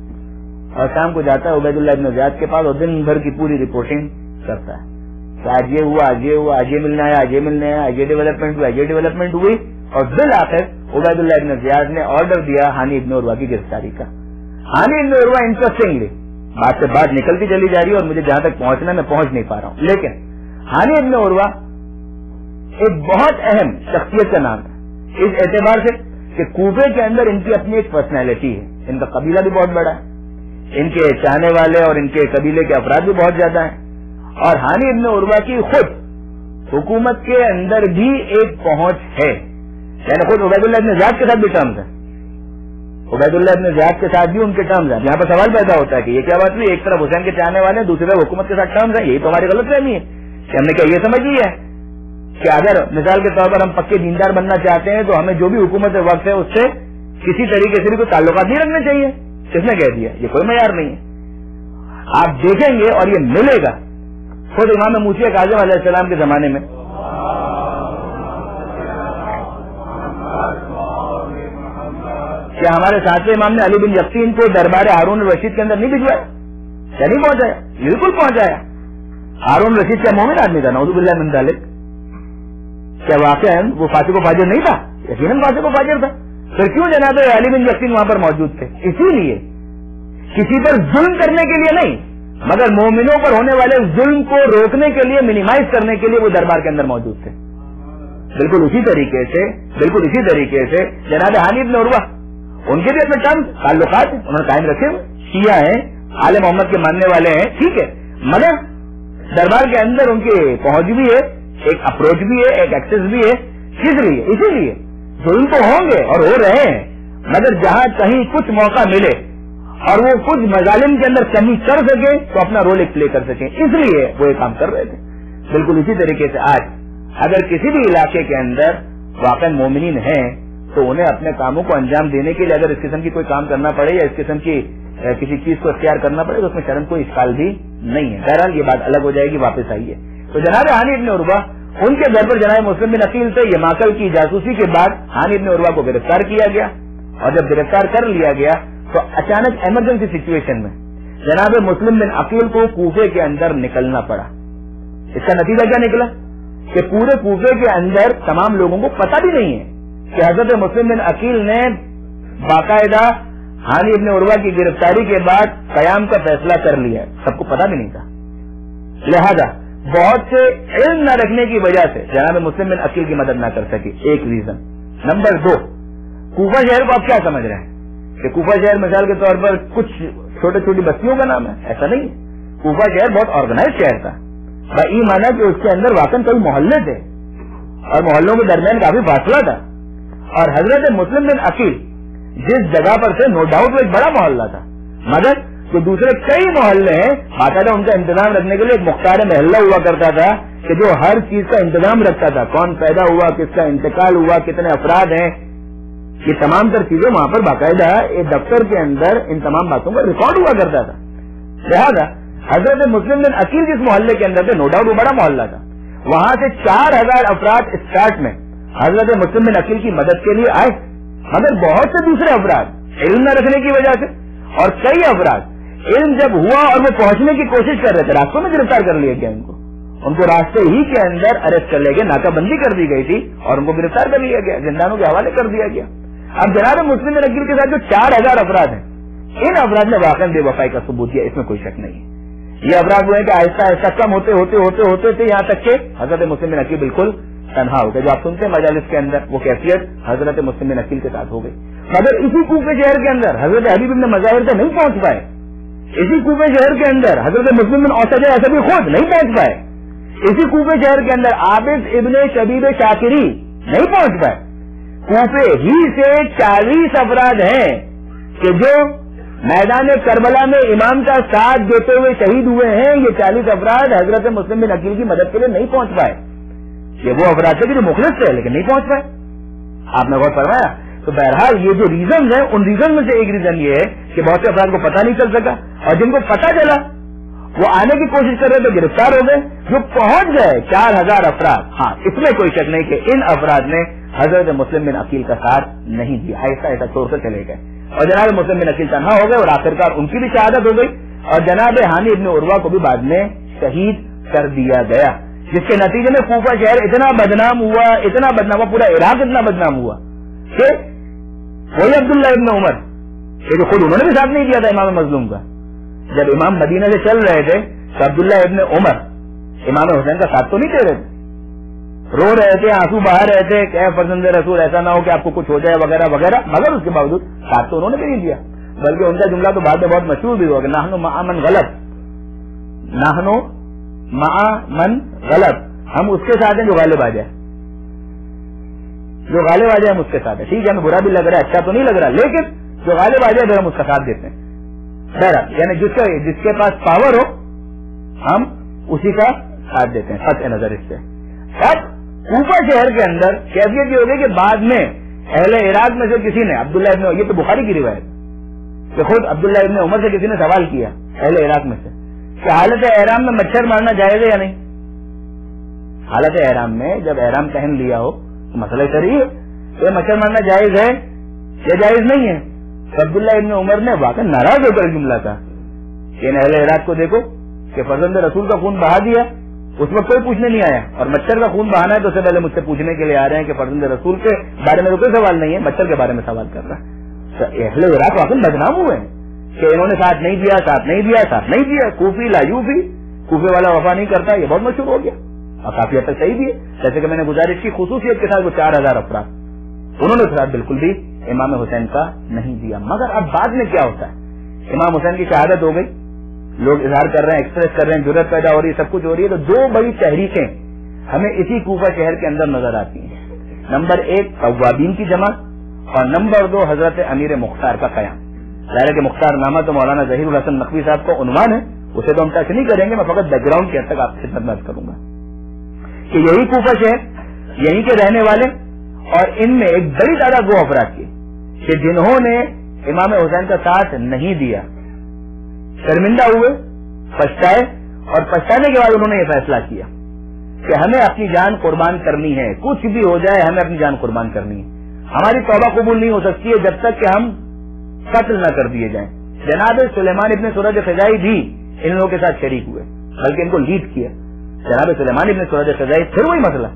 اور شام کو جاتا ہے عبید اللہ ابن زیاد کے پاس اور دن بھر کی پوری رپورٹنگ کرتا ہے کہ آج یہ ہوا، آج یہ ہوا، آج یہ ملنا ہے، آج یہ ملنا ہے، آج یہ ڈیولپمنٹ ہوئی، آج یہ ڈیولپمنٹ ہوئی. اور بالآخر عبید اللہ ابن زیاد نے آرڈر دیا ہانی ابن عروہ کی گرفتاری کا. ہانی ابن عروہ انٹرسٹنگلی بات سے بات نکلتی چلی جا رہی ہے اور مجھے جہاں تک پہنچنا میں پہنچ نہیں پا رہا ہوں، لیکن ہانی ابن عروہ ایک بہت اہم شخصیت کا نام ہے اس اعتبار سے کہ کوفے کے اندر ان کی اپنی ایک پرسنالٹی ہے. ان کا قبیلہ بھی بہت بڑا ہے، ان کے چاہنے والے اور ان کے قبیلے کے افراد بھی بہت زیادہ ہیں. اور ہانی ابن عروہ کی خود حکومت کے اندر بھی ایک پہنچ ہے، یعنی خود عبید اللہ ابن زیاد کے ساتھ بھی ٹرمز ہیں، عبید اللہ ابن زیاد کے ساتھ بھی ان کے ٹرمز ہیں. یہاں پر سوال پیدا ہوتا ہے کہ یہ کیا بات نہیں، ایک طرف حسین کے چاہنے والے ہیں، دوسری طرف حکومت کے ساتھ ٹرمز ہیں. یہی تو ہماری غلط فہمی ہے کہ ہم نے کیا یہ سمجھ لی ہے کہ اگر مثال کے طور پر ہم پکے دیندار بننا چاہتے ہیں تو ہمیں جو بھی حکومت وقت ہے اس سے کسی طریقے سے بھی کوئی تعلقات نہیں رکھنے چاہیے. کس نے کہہ دیا؟ یہ کوئی معیار نہیں ہے. آپ دیکھیں گے اور یہ ملے گا خود امام موسی کاظم علیہ السلام کے زمانے میں کیا ہمارے ساتھ امام نے علی بن یقین کو دربار ہارون الرشید کے اندر نہیں بھجوایا؟ کیا نہیں پہنچایا؟ بالکل پہنچایا. ہارون الرشید کیا مومن آدمی تھا؟ نعوذ باللہ من ذالک. کیا واقعا وہ فاسق و فاجر نہیں تھا؟ یقیناً فاسق و فاجر تھا. پھر کیوں جناب علی بن یقین وہاں پر موجود تھے؟ اسی لیے کسی پر ظلم کرنے کے لیے نہیں، مگر مومنوں پر ہونے والے ظلم کو روکنے کے لیے، منیمائز کرنے کے لیے وہ دربار کے اندر موجود تھے. بالکل اسی طریقے سے جناب ہانی بن عروہ، ان کے بھی اپنے تعلقات انہوں نے قائم رکھے ہوئے، شیعہ ہیں، آل محمد کے ماننے والے ہیں، ٹھیک ہے، مگر دربار کے اندر ان کی پہنچ بھی ہے، ایک اپروچ بھی ہے، ایک ایکسس بھی ہے. کس لیے؟ اسی لیے ظلم تو ہوں گے اور ہو رہے ہیں، مگر جہاں کہیں کچھ موقع ملے اور وہ کچھ مظالم کے اندر کمی کر سکے تو اپنا رول ایک پلے کر سکیں، اس لیے وہ یہ کام کر رہے تھے. بالکل اسی طریقے سے آج اگر کسی بھی علاقے کے اندر واقع مومنین ہیں تو انہیں اپنے کاموں کو انجام دینے کے لیے اگر اس قسم کی کوئی کام کرنا پڑے یا اس قسم کی کسی چیز کو اختیار کرنا پڑے تو اس میں شرم کوئی اشکال بھی نہیں ہے. بہرحال یہ بات الگ ہو جائے گی، واپس آئیے. تو جناب ہانی بن عروہ، ان کے گھر پر جناب مسلم بن عقیل سے یہ ماکل کی جاسوسی کے بعد ہانی بن عروہ کو گرفتار کیا گیا، اور جب گرفتار کر لیا گیا تو اچانک ایمرجنسی سچویشن میں جناب مسلم بن عقیل کو کوفے کے اندر نکلنا پڑا. اس کا نتیجہ کیا نکلا کہ پورے کوفے کے اندر تمام لوگوں کو پتہ بھی نہیں ہے کہ حضرت مسلم بن عقیل نے باقاعدہ ہانی ابن عروہ کی گرفتاری کے بعد قیام کا فیصلہ کر لیا ہے. سب کو پتہ بھی نہیں تھا، لہذا بہت سے علم نہ رکھنے کی وجہ سے جناب مسلم بن عقیل کی مدد نہ کر سکی، ایک ریزن. نمبر 2، کوفہ شہر کو آپ کیا سمجھ رہے ہیں کہ کوفہ شہر مثال کے طور پر کچھ چھوٹی چھوٹی بستیوں کا نام ہے؟ ایسا نہیں ہے. کوفہ شہر بہت آرگنائز شہر تھا، یہ مانا کہ اس کے اندر واقع کئی محلے تھے اور محلوں کے درمیان کافی فاصلہ تھا. اور حضرت مسلم بن عقیل جس جگہ پر تھے نو ڈاؤٹ وہ ایک بڑا محلہ تھا، مگر جو دوسرے کئی محلے ہیں باقاعدہ ان کا انتظام رکھنے کے لیے ایک مختار محلہ ہوا کرتا تھا کہ جو ہر چیز کا انتظام رکھتا تھا، کون پیدا ہوا، کس کا انتقال ہوا، کتنے افراد ہیں، یہ تمام تر چیزیں وہاں پر باقاعدہ ایک دفتر کے اندر ان تمام باتوں کا ریکارڈ ہوا کرتا تھا. لہذا حضرت مسلم بن عقیل جس محلے کے اندر تھے نو ڈاؤٹ وہ بڑا محلہ تھا، وہاں سے 4000 افراد اسٹارٹ میں حضرت مسلم بن عقیل کی مدد کے لیے آئے، مگر بہت سے دوسرے افراد علم نہ رکھنے کی وجہ سے اور کئی افراد علم جب ہوا اور وہ پہنچنے کی کوشش کر رہے تھے راستوں میں گرفتار کر لیا گیا، ان کو راستے ہی کے اندر اریسٹ کر لیا گیا، ناکہ بندی کر دی گئی تھی اور ان کو گرفتار کر لیا گیا، زندانوں کے حوالے کر دیا گیا. اب جناب مسلم بن عقیل کے ساتھ جو 4000 افراد ہیں ان افراد نے واقعی بے وفائی کا ثبوت دیا، اس میں کوئی شک نہیں ہے. یہ افراد ہوئے کہ آہستہ آہستہ کم ہوتے ہوتے ہوتے ہوتے تھے یہاں تک کہ حضرت مسلم بن عقیل بالکل تنہا ہو گئے. جو آپ سنتے ہیں مجالس کے اندر وہ کیفیت حضرت مسلم بن عقیل کے ساتھ ہو گئی. مگر اسی کوفے شہر کے اندر حضرت حبیب بن مظاہر سے نہیں پہنچ پائے، اسی کوفے شہر کے اندر حضرت مسلم بن اوسج ایسا بھی خود نہیں پہنچ پائے، اسی کوفے شہر کے اندر عابد ابن شبیب شاکری نہیں پہنچ پائے. کوفے ہی سے 40 افراد ہیں کہ جو میدان کربلا میں امام کا ساتھ دیتے ہوئے شہید ہوئے ہیں. یہ 40 افراد حضرت مسلم بن عقیل کی مدد کے لیے نہیں پہنچ پائے. یہ وہ افراد تھے جو مخلص تھے لیکن نہیں پہنچ پائے. آپ نے غور فرمایا؟ تو بہرحال یہ جو ریزن ہے ان ریزن میں سے ایک ریزن یہ ہے کہ بہت سے افراد کو پتہ نہیں چل سکا اور جن کو پتہ چلا وہ آنے کی کوشش کر رہے تو گرفتار ہو گئے. جو پہنچ گئے 4000 افراد، ہاں اس میں کوئی شک نہیں کہ ان افراد نے حضرت مسلم بن عقیل کا ساتھ نہیں دیا، ایسا ایسا چھوڑ کر چلے گئے اور جناب مسلم بن عقیل تنہا ہو گئے اور آخرکار ان کی بھی شہادت ہو گئی اور جناب ہانی ابن عروہ کو بھی بعد میں شہید کر دیا گیا، جس کے نتیجے میں کوفہ شہر اتنا بدنام ہوا، پورا عراق اتنا بدنام ہوا کہ وہی عبداللہ ابن عمر کہ جو خود انہوں نے بھی ساتھ نہیں دیا تھا امام مظلوم کا، جب امام مدینہ سے چل رہے تھے تو عبداللہ ابن عمر امام حسین کا ساتھ تو نہیں دے رہے تھے، رو رہے تھے، آنسو بہا رہے تھے کہ اے فرزند رسول ایسا نہ ہو کہ آپ کو کچھ ہو جائے وغیرہ وغیرہ، مگر اس کے باوجود ساتھ تو انہوں نے بھی نہیں دیا. بلکہ ان کا جملہ تو بعد میں بہت مشہور بھی ہوا کہ نحن مع من غلط، نحن مع من غلط، ہم اس کے ساتھ ہیں جو غالب آ جائے، جو غالب آ جائے ہم اس کے ساتھ ہیں. ٹھیک ہے ہمیں برا بھی لگ رہا ہے، اچھا تو نہیں لگ رہا، لیکن جو غالب آ جائے پھر ہم اس کا ساتھ دیتے ہیں. بہرحال یعنی جس کے پاس پاور ہو ہم اسی کا ساتھ دیتے ہیں قطع نظر اس سے. اب کوفہ شہر کے اندر کیفیت یہ ہوگی کہ بعد میں اہل عراق میں سے کسی نے عبداللہ ابن، یہ تو بخاری کی روایت کہ خود عبداللہ ابن عمر سے کسی نے سوال کیا اہل عراق میں سے کہ حالت احرام میں مچھر مارنا جائز ہے یا نہیں. حالت احرام میں جب احرام پہن لیا ہو تو مسئلہ شرعی ہے تو مچھر مارنا جائز ہے یا جائز نہیں ہے. عبداللہ ابن عمر نے واقعی ناراض ہو کر جملہ تھا کہ اہل عراق کو دیکھو کہ فرزند رسول کا خون بہا دیا، اس وقت کوئی پوچھنے نہیں آیا، اور مچھر کا خون بہانا ہے تو اس سے پہلے مجھ سے پوچھنے کے لیے آ رہے ہیں کہ فرزند رسول کے بارے میں تو کوئی سوال نہیں ہے، مچھر کے بارے میں سوال کر رہا ہے. اہل عراق واقعی بدنام ہوئے ہیں کہ انہوں نے ساتھ نہیں دیا، ساتھ نہیں دیا، ساتھ نہیں دیا، کوفی لا یوفی، کوفے والا وفا نہیں کرتا، یہ بہت مشہور ہو گیا اور کافی حد تک صحیح بھی ہے. جیسے کہ میں نے گزارش کی خصوصیت کے ساتھ وہ 4000 افراد انہوں نے ساتھ بالکل بھی امام حسین کا نہیں دیا. مگر اب بعد میں کیا ہوتا ہے، امام حسین کی شہادت ہو گئی، لوگ اظہار کر رہے ہیں، ایکسپریس کر رہے ہیں، جرأت پیدا ہو رہی ہے، سب کچھ ہو رہی ہے، تو دو بڑی تحریکیں ہمیں اسی کوفہ شہر کے اندر نظر آتی ہیں. نمبر 1 توابین کی جماعت اور نمبر 2 حضرت امیر مختار کا قیام. ظاہر ہے کہ مختار نامہ تو مولانا ظہیر الحسن نقوی صاحب کا عنوان ہے، اسے تو ہم ٹچ نہیں کریں گے، میں فقط بیک گراؤنڈ کی حد تک آپ سے خدمت بات کروں گا کہ یہی کوفہ شہر، یہیں کے رہنے والے، اور ان میں ایک بڑی تعداد وہ افراد کی کہ جنہوں نے امام حسین کا ساتھ نہیں دیا، شرمندہ ہوئے، پچھتائے، اور پچھتانے کے بعد انہوں نے یہ فیصلہ کیا کہ ہمیں اپنی جان قربان کرنی ہے، کچھ بھی ہو جائے ہمیں اپنی جان قربان کرنی ہے. ہماری توبہ قبول نہیں ہو سکتی ہے جب تک کہ ہم قتل نہ کر دیے جائیں. جناب سلیمان ابن سورج خزائی بھی ان لوگوں کے ساتھ شریک ہوئے، بلکہ ان کو لیڈ کیا. جناب سلیمان ابن سورج خزائی، پھر وہی مسئلہ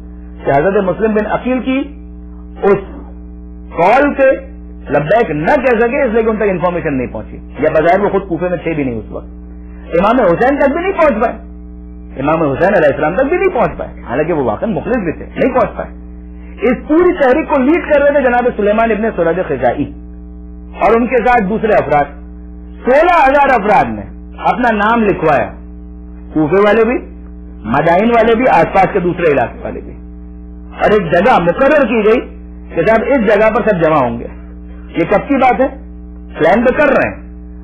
کہ حضرت مسلم بن عقیل کی اس کال کے لبیک نہ کہہ سکے، اس لیے کہ ان تک انفارمیشن نہیں پہنچی، یا بظاہر وہ خود کوفے میں تھے بھی نہیں اس وقت. امام حسین تک بھی نہیں پہنچ پائے، امام حسین علیہ السلام تک بھی نہیں پہنچ پائے، حالانکہ وہ واقعی مخلص بھی تھے، نہیں پہنچ پائے. اس پوری تحریک کو لیڈ کر رہے تھے جناب سلیمان ابن سورج خزائی اور ان کے ساتھ دوسرے افراد. 16,000 افراد نے اپنا نام لکھوایا، کوفے والے بھی، مدائن والے بھی، آس پاس کے دوسرے علاقے والے بھی، اور ایک جگہ مقرر کی گئی کہ صاحب اس جگہ پر سب جمع ہوں گے. یہ کب کی بات ہے؟ پلان تو کر رہے ہیں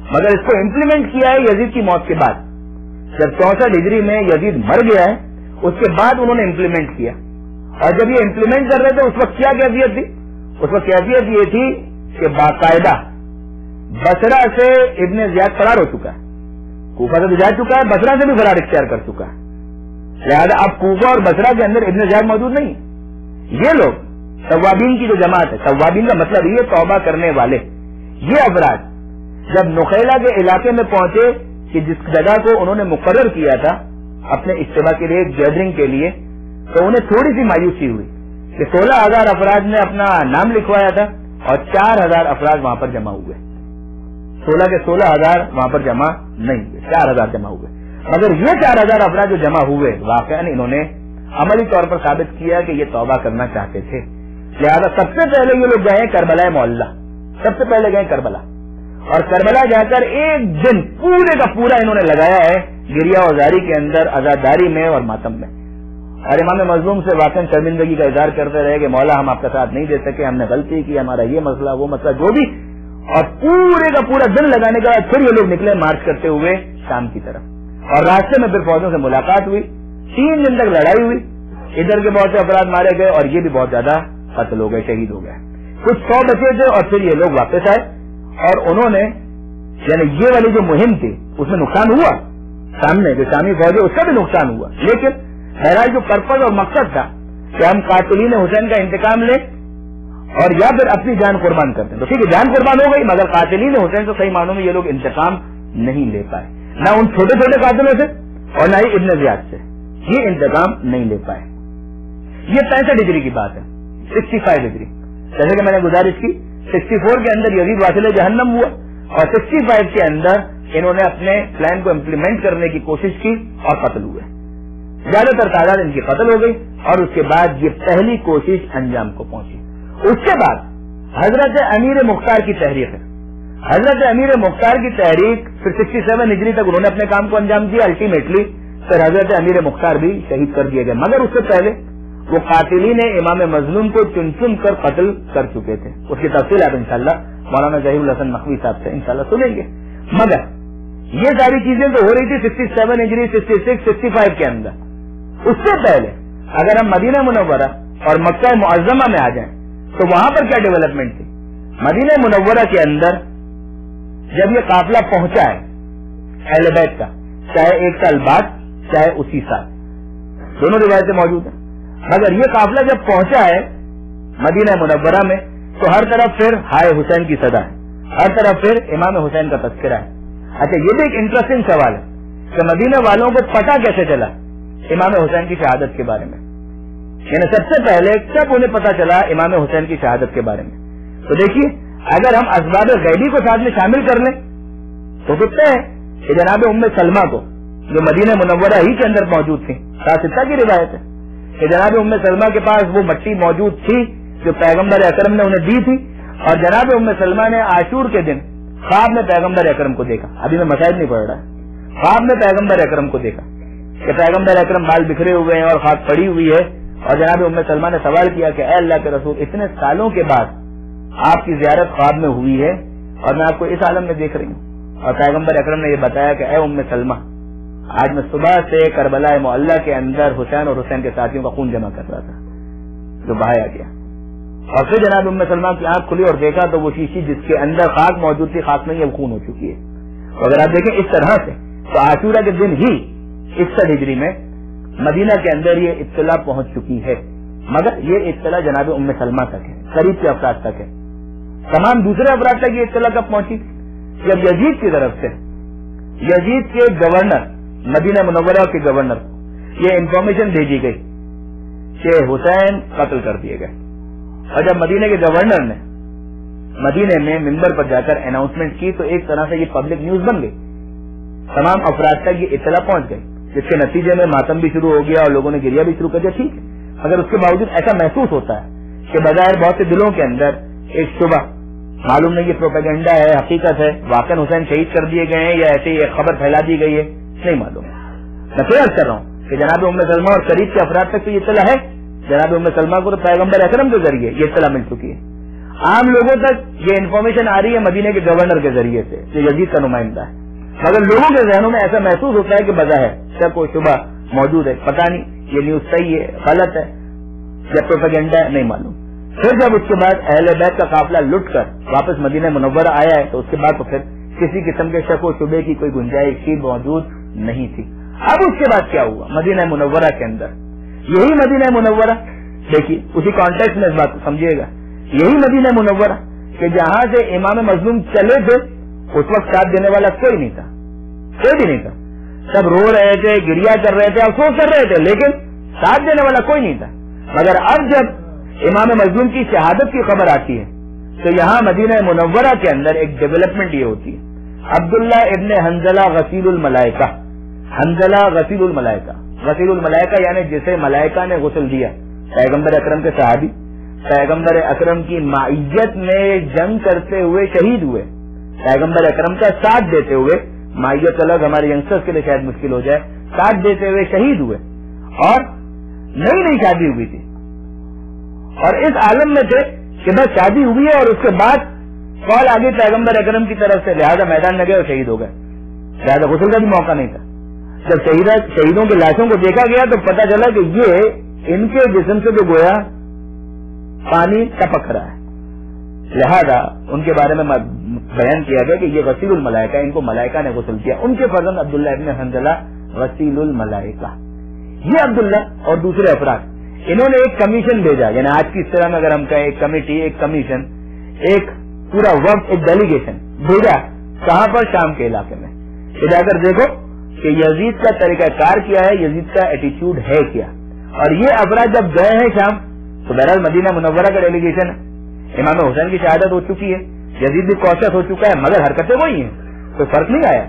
مگر اس کو امپلیمنٹ کیا ہے یزید کی موت کے بعد. جب 64 ہجری میں یزید مر گیا ہے اس کے بعد انہوں نے امپلیمنٹ کیا. اور جب یہ امپلیمنٹ کر رہے تھے اس وقت کیا کیفیت تھی؟ اس وقت کیفیت یہ تھی کہ باقاعدہ بصرہ سے ابن زیاد فرار ہو چکا ہے، کوفہ سے بھی جا چکا ہے، بصرہ سے بھی فرار اختیار کر چکا ہے. لہذا اب کوفہ اور بصرہ کے اندر ابن زیاد موجود نہیں. یہ لوگ توابین کی جو جماعت ہے، توابین کا مطلب یہ توبہ کرنے والے، یہ افراد جب نخیلا کے علاقے میں پہنچے کہ جس جگہ کو انہوں نے مقرر کیا تھا اپنے اجتماع کے لیے، گیدرنگ کے لیے، تو انہیں تھوڑی سی مایوسی ہوئی کہ 16,000 افراد نے اپنا نام لکھوایا تھا اور 4,000 افراد وہاں پر جمع ہوئے. 16 کے 16,000 وہاں پر جمع نہیں ہوئے، 4,000 جمع ہوئے. مگر یہ 4,000 افراد جو جمع ہوئے واقعاً انہوں نے عملی طور پر ثابت کیا کہ یہ توبہ کرنا چاہتے تھے. لہذا سب سے پہلے یہ لوگ گئے کربلا معلّہ، سب سے پہلے گئے کربلا، اور کربلا جا کر ایک دن پورے کا پورا انہوں نے لگایا ہے گریہ وزاری کے اندر، عزاداری میں اور ماتم میں. اور امام مظلوم سے واقعی شرمندگی کا اظہار کرتے رہے کہ مولا ہم آپ کا ساتھ نہیں دے سکے، ہم نے غلطی کی، ہمارا یہ مسئلہ وہ مسئلہ جو بھی. اور پورے کا پورا دن لگانے کے بعد پھر یہ لوگ نکلے مارچ کرتے ہوئے شام کی طرف، اور راستے میں پھر فوجوں سے ملاقات ہوئی. 3 دن تک لڑائی ہوئی، ادھر کے بہت سے افراد مارے گئے اور یہ بھی بہت زیادہ قتل ہو گئے، شہید ہو گئے. کچھ 100 بچے تھے اور پھر یہ لوگ واپس آئے اور انہوں نے یعنی یہ والی جو مہم تھی اس میں نقصان ہوا، سامنے جو شامی فوج ہے اس کا بھی نقصان ہوا، لیکن بہرحال جو پرپز اور مقصد تھا کہ ہم قاتلین حسین کا انتقام لیں اور یا پھر اپنی جان قربان کرتے ہیں، تو ٹھیک ہے جان قربان ہو گئی، مگر قاتلین حسین تو صحیح معنوں میں یہ لوگ انتقام نہیں لے پائے، نہ ان چھوٹے چھوٹے قاتلوں سے اور نہ ہی ابن زیاد سے، یہ انتقام نہیں لے پائے. یہ 65 ہجری کی بات ہے. 65 ہجری جیسے کہ میں نے گزارش کی، 64 کے اندر یزید واصل جہنم ہوا اور 65 کے اندر انہوں نے اپنے پلان کو امپلیمنٹ کرنے کی کوشش کی اور قتل ہوئے. زیادہ تر تعداد ان کی قتل ہو گئی اور اس کے بعد یہ پہلی کوشش انجام کو پہنچی. اس کے بعد حضرت امیر مختار کی تحریک ہے. حضرت امیر مختار کی تحریک پھر 67 ہجری تک انہوں نے اپنے کام کو انجام دیا. الٹیمیٹلی پھر حضرت امیر مختار بھی شہید کر دیے گئے، مگر اس سے پہلے وہ قاتلین امام مظلوم کو چن چن کر قتل کر چکے تھے. اس کی تفصیل آپ انشاءاللہ مولانا ظہیر الحسن نقوی صاحب سے انشاءاللہ سنیں گے. مگر یہ ساری چیزیں تو ہو رہی تھی 67 ہجری 66 65 کے اندر. اس سے پہلے اگر ہم مدینہ منورہ اور مکہ معظمہ میں آ جائیں تو وہاں پر کیا ڈیولپمنٹ تھی. مدینہ منورہ کے اندر جب یہ قافلہ پہنچا ہے اہل بیت کا، چاہے ایک سال بعد چاہے اسی سال، دونوں روایتیں موجود ہیں، مگر یہ قافلہ جب پہنچا ہے مدینہ منورہ میں تو ہر طرف پھر ہائے حسین کی صدا ہے، ہر طرف پھر امام حسین کا تذکرہ ہے. اچھا یہ بھی ایک انٹرسٹنگ سوال ہے کہ مدینہ والوں کو پتہ کیسے چلا امام حسین کی شہادت کے بارے میں، یعنی سب سے پہلے کب انہیں پتا چلا امام حسین کی شہادت کے بارے میں. تو دیکھیے اگر ہم اسباب غیبی کو ساتھ میں شامل کر لیں تو سکتے ہیں کہ جناب ام سلمہ کو جو مدینہ منورہ ہی کے اندر موجود تھی، ساتھ کی روایت ہے کہ جناب ام سلمہ کے پاس وہ مٹی موجود تھی جو پیغمبر اکرم نے انہیں دی تھی، اور جناب ام سلمہ نے عاشور کے دن خواب میں پیغمبر اکرم کو دیکھا. ابھی میں مسائل نہیں پڑھ رہا، خواب میں پیغمبر اکرم کو دیکھا کہ پیغمبر اکرم بال بکھرے ہوئے ہیں اور خاک پڑی ہوئی ہے، اور جناب ام سلمہ نے سوال کیا کہ اے اللہ کے رسول، اتنے سالوں کے بعد آپ کی زیارت خواب میں ہوئی ہے اور میں آپ کو اس عالم میں دیکھ رہی ہوں. اور پیغمبر اکرم نے یہ بتایا کہ اے ام سلمہ، آج میں صبح سے کربلا معلیٰ کے اندر حسین اور حسین کے ساتھیوں کا خون جمع کر رہا تھا جو بہایا گیا. اور پھر جناب ام سلمہ کی آنکھ کھلی اور دیکھا تو وہ شیشی جس کے اندر خاک موجود تھی، خاک نہیں ہے، وہ خون ہو چکی ہے. اگر آپ دیکھیں اس طرح سے تو عاشورہ کے دن ہی 61 ہجری میں مدینہ کے اندر یہ اطلاع پہنچ چکی ہے، مگر یہ اطلاع جناب ام سلمہ تک ہے، قریب کے افراد تک ہے. تمام دوسرے افراد تک یہ اطلاع کب پہنچی؟ جب یزید کی طرف سے یزید کے گورنر، مدینہ منورہ کے گورنر کو یہ انفارمیشن بھیجی گئی کہ حسین قتل کر دیے گئے. اور جب مدینہ کے گورنر نے مدینہ میں منبر پر جا کر اناؤنسمنٹ کی تو ایک طرح سے یہ پبلک نیوز بن گئی، تمام افراد تک یہ اطلاع پہنچ گئی، جس کے نتیجے میں ماتم بھی شروع ہو گیا اور لوگوں نے گریا بھی شروع کر دیا. ٹھیک ہے، مگر اس کے باوجود ایسا محسوس ہوتا ہے کہ بظاہر بہت سے دلوں کے اندر ایک شبہ، معلوم نہیں یہ پروپیگنڈا ہے، حقیقت ہے، واقعی حسین شہید کر دیے گئے ہیں یا ایسے ہی ایک خبر پھیلا دی گئی ہے، نہیں معلوم. میں پھر عرض کر رہا ہوں کہ جناب ام سلمہ اور قریب کے افراد تک تو یہ اطلاع ہے. جناب ام سلمہ کو تو پیغمبر اکرم کے ذریعے یہ اطلاع مل چکی ہے. عام لوگوں تک یہ انفارمیشن آ رہی ہے مدینہ کے گورنر کے ذریعے سے جو یزید کا نمائندہ ہے، مگر لوگوں کے ذہنوں میں ایسا محسوس ہوتا ہے کہ بظاہر شک و شبہ موجود ہے، پتہ نہیں یہ نیوز صحیح ہے، غلط ہے یا پروپیگنڈا ہے، نہیں معلوم. پھر جب اس کے بعد اہل بیت کا قافلہ لٹ کر واپس مدینہ منورہ آیا ہے تو اس کے بعد تو پھر کسی قسم کے شک و شبے کی کوئی گنجائش ہی موجود نہیں تھی. اب اس کے بعد کیا ہوا مدینہ منورہ کے اندر؟ یہی مدینہ منورہ، دیکھیے اسی کانٹیکسٹ میں اس بات کو سمجھیے گا، یہی مدینہ منورہ کہ جہاں سے امام مظلوم چلے تھے اس وقت ساتھ دینے والا کوئی نہیں تھا، کوئی بھی نہیں تھا. سب رو رہے تھے، گریا کر رہے تھے، افسوس کر رہے تھے، لیکن ساتھ دینے والا کوئی نہیں تھا. مگر اب جب امام مظلوم کی شہادت کی خبر آتی ہے تو یہاں مدینہ منورہ کے اندر ایک ڈیولپمنٹ یہ ہوتی ہے. عبداللہ ابن حنزلہ غسیل الملائکہ، حنزلہ غسیل الملائکہ، غسیل الملائکہ یعنی جسے ملائکہ نے غسل دیا، پیغمبر اکرم کے صحابی، پیغمبر اکرم کی معیت میں جنگ کرتے ہوئے شہید ہوئے، پیغمبر اکرم کا ساتھ دیتے ہوئے، معیت الگ ہمارے ینگسٹرز کے لیے شاید مشکل ہو جائے، ساتھ دیتے ہوئے شہید ہوئے اور نئی شادی ہوئی تھی اور اس عالم میں تھے کہ بس شادی ہوئی ہے اور اس کے بعد کال آگے پیغمبر اکرم کی طرف سے، لہذا میدان میں گئے اور شہید ہو گئے، لہذا غسل کا بھی موقع نہیں تھا. جب شہیدوں کی لاشوں کو دیکھا گیا تو پتا چلا کہ یہ ان کے جسم سے جو گویا پانی ٹپک رہا ہے، لہذا ان کے بارے میں بیان کیا گیا کہ یہ غسیل الملائکہ، ان کو ملائکہ نے غسل کیا. ان کے فرزند عبداللہ ابن حنزلہ غسیل الملائکہ. یہ عبداللہ اور دوسرے افراد انہوں نے ایک کمیشن بھیجا، یعنی آج کی اس طرح میں اگر ہم کہیں ایک کمیٹی، ایک کمیشن، ایک پورا وقت، ایک ڈیلیگیشن بھیجا کہاں پر؟ شام کے علاقے میں، کہ جا کر دیکھو کہ یزید کا طریقہ کار کیا ہے، یزید کا ایٹیچیوڈ ہے کیا. اور یہ افراد جب گئے ہیں شام تو بہرحال مدینہ منورہ کا ڈیلیگیشن ہے، امام حسین کی شہادت ہو چکی ہے، یزید بھی کوشش ہو چکا ہے، مگر حرکتیں وہی ہیں، کوئی فرق نہیں آیا.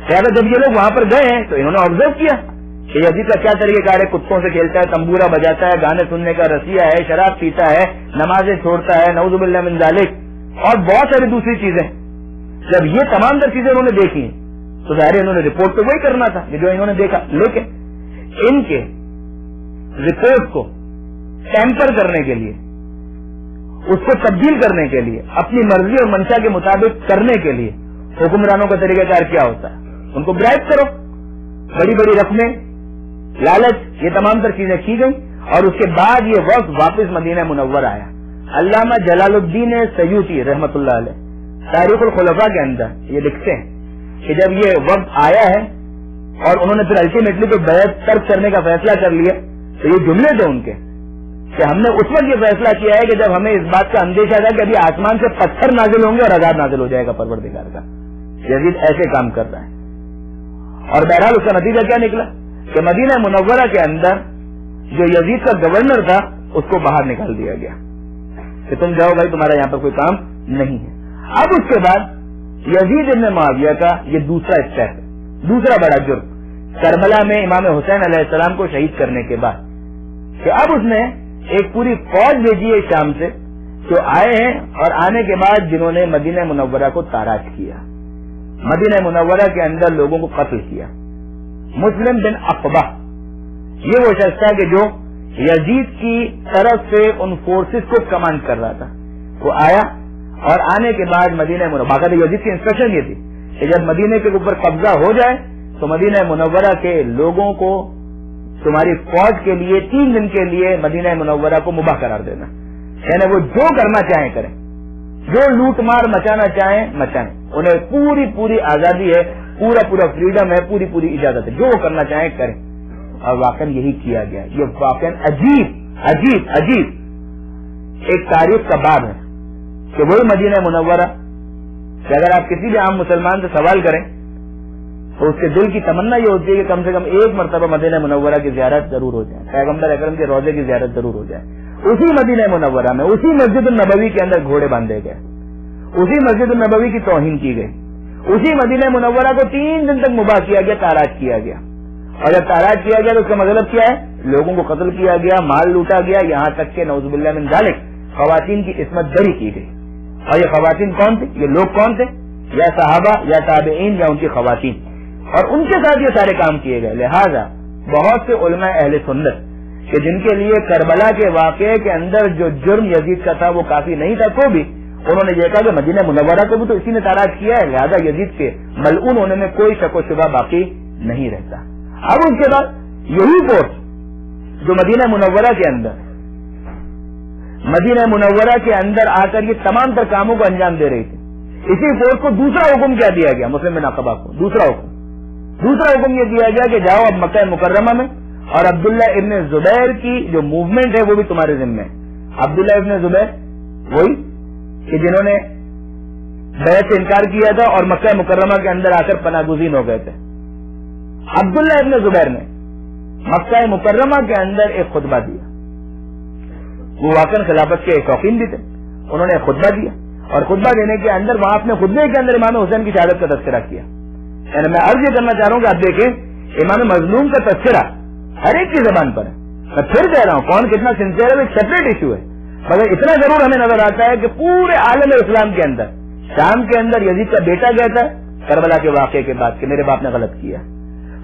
لہٰذا جب یہ لوگ وہاں پر گئے ہیں تو انہوں نے آبزرو کیا کہ یزید کا کیا طریقہ کار ہے، کتوں سے کھیلتا ہے، تمبورا بجاتا ہے، گانے سننے کا رسیہ ہے، شراب پیتا ہے، نمازیں چھوڑتا ہے، نعوذ باللہ من ذالک، اور بہت ساری دوسری چیزیں. جب یہ تمام در چیزیں انہوں نے دیکھی تو ظاہر انہوں نے رپورٹ تو وہی کرنا تھا جو انہوں نے دیکھا، لیکن ان کے رپورٹ کو ٹیمپر کرنے کے لیے، اس کو تبدیل کرنے کے لیے، اپنی مرضی اور منشا کے مطابق کرنے کے لیے حکمرانوں کا طریقہ کار کیا ہوتا ہے؟ ان کو برائب کرو، بڑی بڑی رقمیں، لالچ، یہ تمام تر چیزیں کی گئی. اور اس کے بعد یہ وقت واپس مدینہ منور آیا. علامہ جلال الدین سیوطی رحمۃ اللہ علیہ تاریخ الخلفاء کے اندر یہ لکھتے ہیں کہ جب یہ وقت آیا ہے اور انہوں نے پھر الٹیمیٹلی تو بیعت ترک کرنے کا فیصلہ کر لیا تو یہ جملے تھے ان کے کہ ہم نے اس وقت یہ فیصلہ کیا ہے کہ جب ہمیں اس بات کا اندیشہ تھا کہ ابھی آسمان سے پتھر نازل ہوں گے اور عذاب نازل ہو جائے گا پروردگار کا. یزید ایسے کام کر رہا ہے. اور بہرحال اس کا نتیجہ کیا نکلا کہ مدینہ منورہ کے اندر جو یزید کا گورنر تھا اس کو باہر نکال دیا گیا کہ تم جاؤ بھائی، تمہارا یہاں پر کوئی کام نہیں ہے. اب اس کے بعد یزید ابن معاویہ کا یہ دوسرا اسٹیپ ہے, دوسرا بڑا جرم کربلا میں امام حسین علیہ السلام کو شہید کرنے کے بعد, کہ اب اس نے ایک پوری فوج بھیجی ہے شام سے جو آئے ہیں, اور آنے کے بعد جنہوں نے مدینہ منورہ کو تاراج کیا, مدینہ منورہ کے اندر لوگوں کو قتل کیا. مسلم بن عقبہ یہ وہ شخص تھا کہ جو یزید کی طرف سے ان فورسز کو کمانڈ کر رہا تھا. وہ آیا اور آنے کے بعد مدینہ منورہ, باقاعدہ یزید کی انسٹرکشن یہ تھی کہ جب مدینہ کے اوپر قبضہ ہو جائے تو مدینہ منورہ کے لوگوں کو تمہاری فوج کے لیے 3 دن کے لیے مدینہ منورہ کو مباح قرار دینا, یعنی وہ جو کرنا چاہیں کریں, جو لوٹ مار مچانا چاہیں مچائیں, انہیں پوری پوری آزادی ہے, پورا فریڈم ہے, پوری اجازت ہے, جو وہ کرنا چاہیں کریں. اور واقعا یہی کیا گیا. یہ واقعا عجیب ایک تاریخ کا باب ہے کہ وہی مدینہ منورہ کہ اگر آپ کسی بھی عام مسلمان سے سوال کریں تو اس کے دل کی تمنا یہ ہوتی ہے کہ کم سے کم ایک مرتبہ مدینہ منورہ کی زیارت ضرور ہو جائے, پیغمبر اکرم کے روضے کی زیارت ضرور ہو جائے. اسی مدینہ منورہ میں, اسی مسجد النبوی کے اندر گھوڑے باندھے گئے, اسی مسجد النبوی کی توہین کی گئی, اسی مدینہ منورہ کو 3 دن تک مباح کیا گیا, تاراج کیا گیا. اور جب تاراج کیا گیا تو اس کا مطلب کیا ہے, لوگوں کو قتل کیا گیا, مال لوٹا گیا, یہاں تک کہ نعوذ باللہ من ذالک خواتین کی عصمت دری کی گئی. اور یہ خواتین کون تھے, یہ لوگ کون تھے, یا صحابہ یا تابعین یا ان کی خواتین, اور ان کے ساتھ یہ سارے کام کیے گئے. لہذا بہت سے علماء اہل سنت کہ جن کے لیے کربلا کے واقعے کے اندر جو جرم یزید کا تھا وہ کافی نہیں تھا, تو بھی انہوں نے یہ کہا کہ مدینہ منورہ کو بھی تو اسی نے تاراج کیا ہے, لہذا یزید کے ملعون ہونے میں کوئی شک و شبہ باقی نہیں رہتا. اب اس کے بعد یہی فورس جو مدینہ منورہ کے اندر آ کر یہ تمام تر کاموں کو انجام دے رہی تھی, اسی فورس کو دوسرا حکم کیا دیا گیا, مسلم بن عقبہ کو دوسرا حکم یہ دیا گیا کہ جاؤ اب مکہ مکرمہ میں, اور عبداللہ ابن زبیر کی جو موومنٹ ہے وہ بھی تمہارے ذمہ ہے. عبداللہ ابن زبیر وہی کہ جنہوں نے بیعت سے انکار کیا تھا اور مکہ مکرمہ کے اندر آ کر پناہ گزین ہو گئے تھے. عبداللہ ابن زبیر نے مکہ مکرمہ کے اندر ایک خطبہ دیا, وہ واقعا خلافت کے شوقین بھی تھے, انہوں نے خطبہ دیا, اور خطبہ دینے کے اندر وہاں اپنے خطبے کے اندر امام حسین کی شہادت کا تذکرہ کیا. یعنی میں عرض یہ کرنا چاہ رہا ہوں کہ آپ دیکھیں امام مظلوم کا تذکرہ ہر ایک کی زبان پر ہے. میں پھر کہہ رہا ہوں کون کتنا سنسیئر ہے, ایک سیپریٹ ایشو ہے, مگر اتنا ضرور ہمیں نظر آتا ہے کہ پورے عالم اسلام کے اندر, شام کے اندر یزید کا بیٹا گیا تھا کربلا کے واقعے کے بعد کہ میرے باپ نے غلط کیا,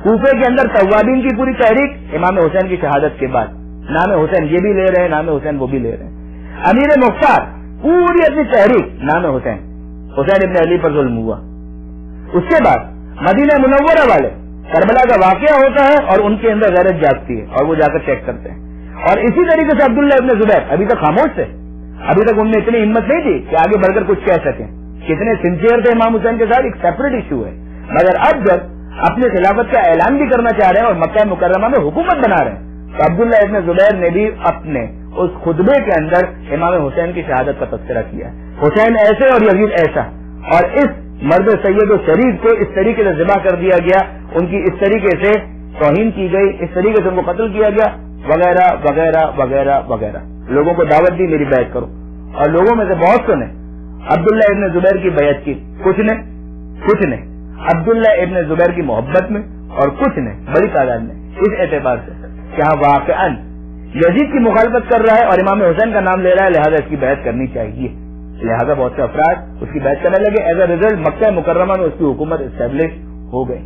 کوفے کے اندر توابین کی پوری تحریک امام حسین کی شہادت کے بعد, نام حسین یہ بھی لے رہے ہیں, نام حسین وہ بھی لے رہے ہیں, امیر مختار پوری اپنی تحریک نام حسین ابن علی پر ظلم ہوا. اس کے بعد مدینہ منورہ والے کربلا کا واقعہ ہوتا ہے اور ان کے اندر غیرت جاگتی ہے اور وہ جا کر چیک کرتے ہیں. اور اسی طریقے سے عبداللہ ابن زبیر ابھی تک خاموش تھے, ابھی تک ان میں اتنی ہمت نہیں تھی کہ آگے بڑھ کر کچھ کہہ سکیں. کتنے سنسیئر تھے امام حسین کے ساتھ, ایک سیپریٹ ایشو ہے. مگر اب جب اپنے خلافت کا اعلان بھی کرنا چاہ رہے ہیں اور مکہ مکرمہ میں حکومت بنا رہے ہیں تو عبداللہ ابن زبیر نے بھی اپنے اس خطبے کے اندر امام حسین کی شہادت کا تذکرہ کیا. حسین ایسے اور یزید ایسا, اور اس مرد سید و شریف کو اس طریقے سے ذبح کر دیا گیا, ان کی اس طریقے سے توہین کی گئی, اس طریقے سے ان کو قتل کیا گیا, وغیرہ وغیرہ وغیرہ وغیرہ. لوگوں کو دعوت دی میری بیعت کرو, اور لوگوں میں سے بہت سے نے عبداللہ ابن زبیر کی بیعت کی, کچھ نے عبداللہ ابن زبیر کی محبت میں, اور کچھ نے بڑی تعداد میں اس اعتبار سے کہ ہاں واقعاً یزید کی مخالفت کر رہا ہے اور امام حسین کا نام لے رہا ہے, لہذا اس کی بیعت کرنی چاہیے. لہذا بہت سے افراد اس کی بیعت کرنے لگے. ایز اے ریزلٹ مکہ مکرمہ میں اس کی حکومت اسٹیبلش ہو گئی.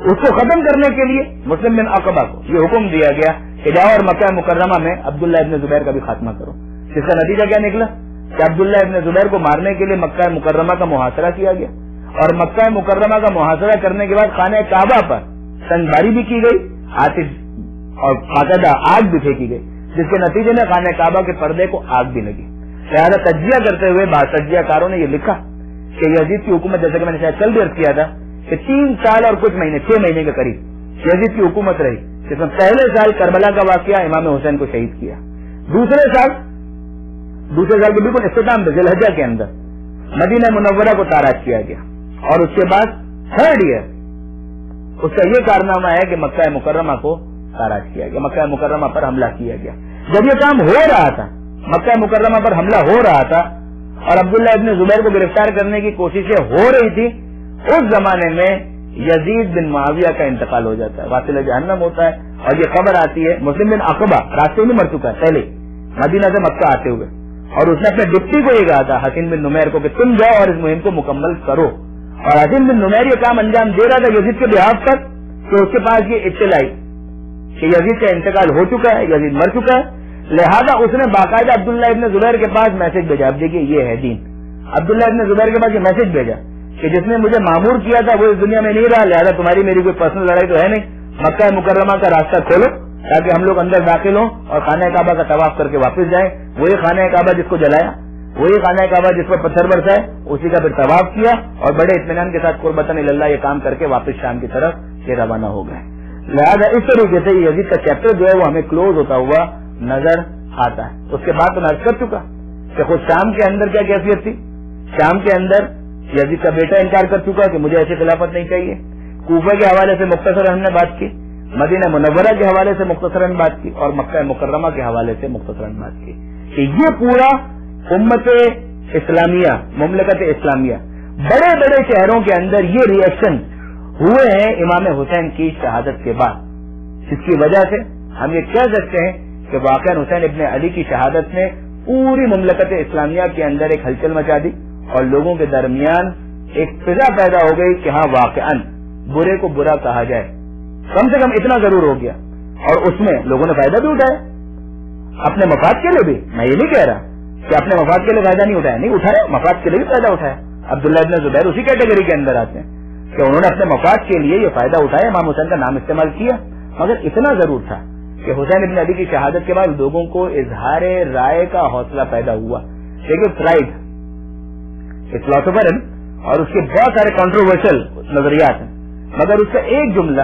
اس کو ختم کرنے کے لیے مسلم بن عقبہ کو یہ حکم دیا گیا کہ جاؤ اور مکہ مکرمہ میں عبداللہ ابن زبیر کا بھی خاتمہ کرو. جس کا نتیجہ کیا نکلا کہ عبداللہ ابن زبیر کو مارنے کے لیے مکہ مکرمہ کا محاصرہ کیا گیا, اور مکہ مکرمہ کا محاصرہ کرنے کے بعد خانہ کعبہ پر سنگباری بھی کی گئی, آتش اور باقاعدہ آگ بھی پھینکی گئی, جس کے نتیجے میں خانہ کعبہ کے پردے کو آگ بھی لگی. لہٰذا تجزیہ کرتے ہوئے تجزیہ کاروں نے یہ لکھا کہ یزید کی حکومت, جیسے کہ میں نے شاید کل بھی عرض کیا تھا کہ 3 سال اور کچھ مہینے 6 مہینے کے قریب یزید کی حکومت رہی, جس میں پہلے سال کربلا کا واقعہ امام حسین کو شہید کیا, دوسرے سال کے بالکل اختتام ذی الحجہ کے اندر مدینہ منورہ کو تاراج کیا گیا, اور اس کے بعد 3rd ایئر اس کا یہ کارنامہ ہے کہ مکہ مکرمہ کو تاراج کیا گیا, مکہ مکرمہ پر حملہ کیا گیا. جب یہ کام ہو رہا تھا, مکہ مکرمہ پر حملہ ہو رہا تھا, اور عبداللہ ابن زبیر کو گرفتار کرنے کی کوششیں ہو رہی تھی، اس زمانے میں یزید بن معاویہ کا انتقال ہو جاتا ہے، واصل جہنم ہوتا ہے، اور یہ خبر آتی ہے مسلم بن عقبہ راستے میں مر چکا ہے پہلے مدینہ سے مکہ آتے ہوئے، اور اس نے اپنے ڈپٹی کو یہ کہا تھا حسین بن نمیر کو کہ تم جاؤ اور اس مہم کو مکمل کرو، اور حسین بن نمیر یہ کام انجام دے رہا تھا یزید کے بہاف پر، تو اس کے پاس یہ اطلاع آئی کہ یزید کا انتقال ہو چکا ہے، یزید مر چکا ہے، لہذا اس نے باقاعدہ عبداللہ ابن زبیر کے پاس میسج بھیجا، اب دیکھیے یہ ہے دین، عبداللہ ابن زبیر کے پاس یہ میسج بھیجا کہ جس نے مجھے مامور کیا تھا وہ اس دنیا میں نہیں رہا، لہذا تمہاری میری کوئی پرسنل لڑائی تو ہے نہیں، مکہ مکرمہ کا راستہ کھولو تاکہ ہم لوگ اندر داخل ہوں اور خانہ کعبہ کا طواف کر کے واپس جائیں، وہی خانہ کعبہ جس کو جلایا، وہی خانہ کعبہ جس پر پتھر برسائے، اسی کا پھر طواف کیا اور بڑے اطمینان کے ساتھ قربتاً اللہ یہ کام کر کے واپس شام کی طرف یہ روانہ ہو گئے۔ لہٰذا اس طریقے سے یزید کا چیپٹر جو ہے وہ ہمیں کلوز ہوتا ہوا نظر آتا ہے۔ اس کے بعد تو میں عرض کر چکا کہ خود شام کے اندر کیا کیفیت تھی، شام کے اندر یزید کا بیٹا انکار کر چکا کہ مجھے ایسی خلافت نہیں چاہیے، کوفہ کے حوالے سے مختصر ہم نے بات کی، مدینہ منورہ کے حوالے سے مختصراً بات کی، اور مکہ مکرمہ کے حوالے سے مختصراً بات کی کہ یہ پورا امت اسلامیہ، مملکت اسلامیہ، بڑے بڑے شہروں کے اندر یہ ری ایکشن ہوئے ہیں امام حسین کی شہادت کے بعد، جس کی وجہ سے ہم یہ کہہ سکتے ہیں کہ واقعہ حسین ابن علی کی شہادت نے پوری مملکت اسلامیہ کے اندر ایک ہلچل مچا دی اور لوگوں کے درمیان ایک فضا پیدا ہو گئی کہ ہاں واقعاً برے کو برا کہا جائے، کم سے کم اتنا ضرور ہو گیا، اور اس میں لوگوں نے فائدہ بھی اٹھایا اپنے مفاد کے لیے بھی، میں یہ نہیں کہہ رہا کہ اپنے مفاد کے لیے فائدہ نہیں اٹھایا، نہیں اٹھایا، مفاد کے لیے بھی فائدہ اٹھایا۔ عبداللہ ابن زبیر اسی کیٹیگری کے اندر آتے ہیں کہ انہوں نے اپنے مفاد کے لیے یہ فائدہ اٹھایا، امام حسین کا نام استعمال کیا، مگر اتنا ضرور تھا کہ حسین ابن علی کی شہادت کے بعد لوگوں کو اظہار رائے کا حوصلہ پیدا ہوا۔ دیکھیے فرائڈ فلاسفر ہے اور اس کے بہت سارے کنٹروورشل نظریات ہیں، مگر اس کا ایک جملہ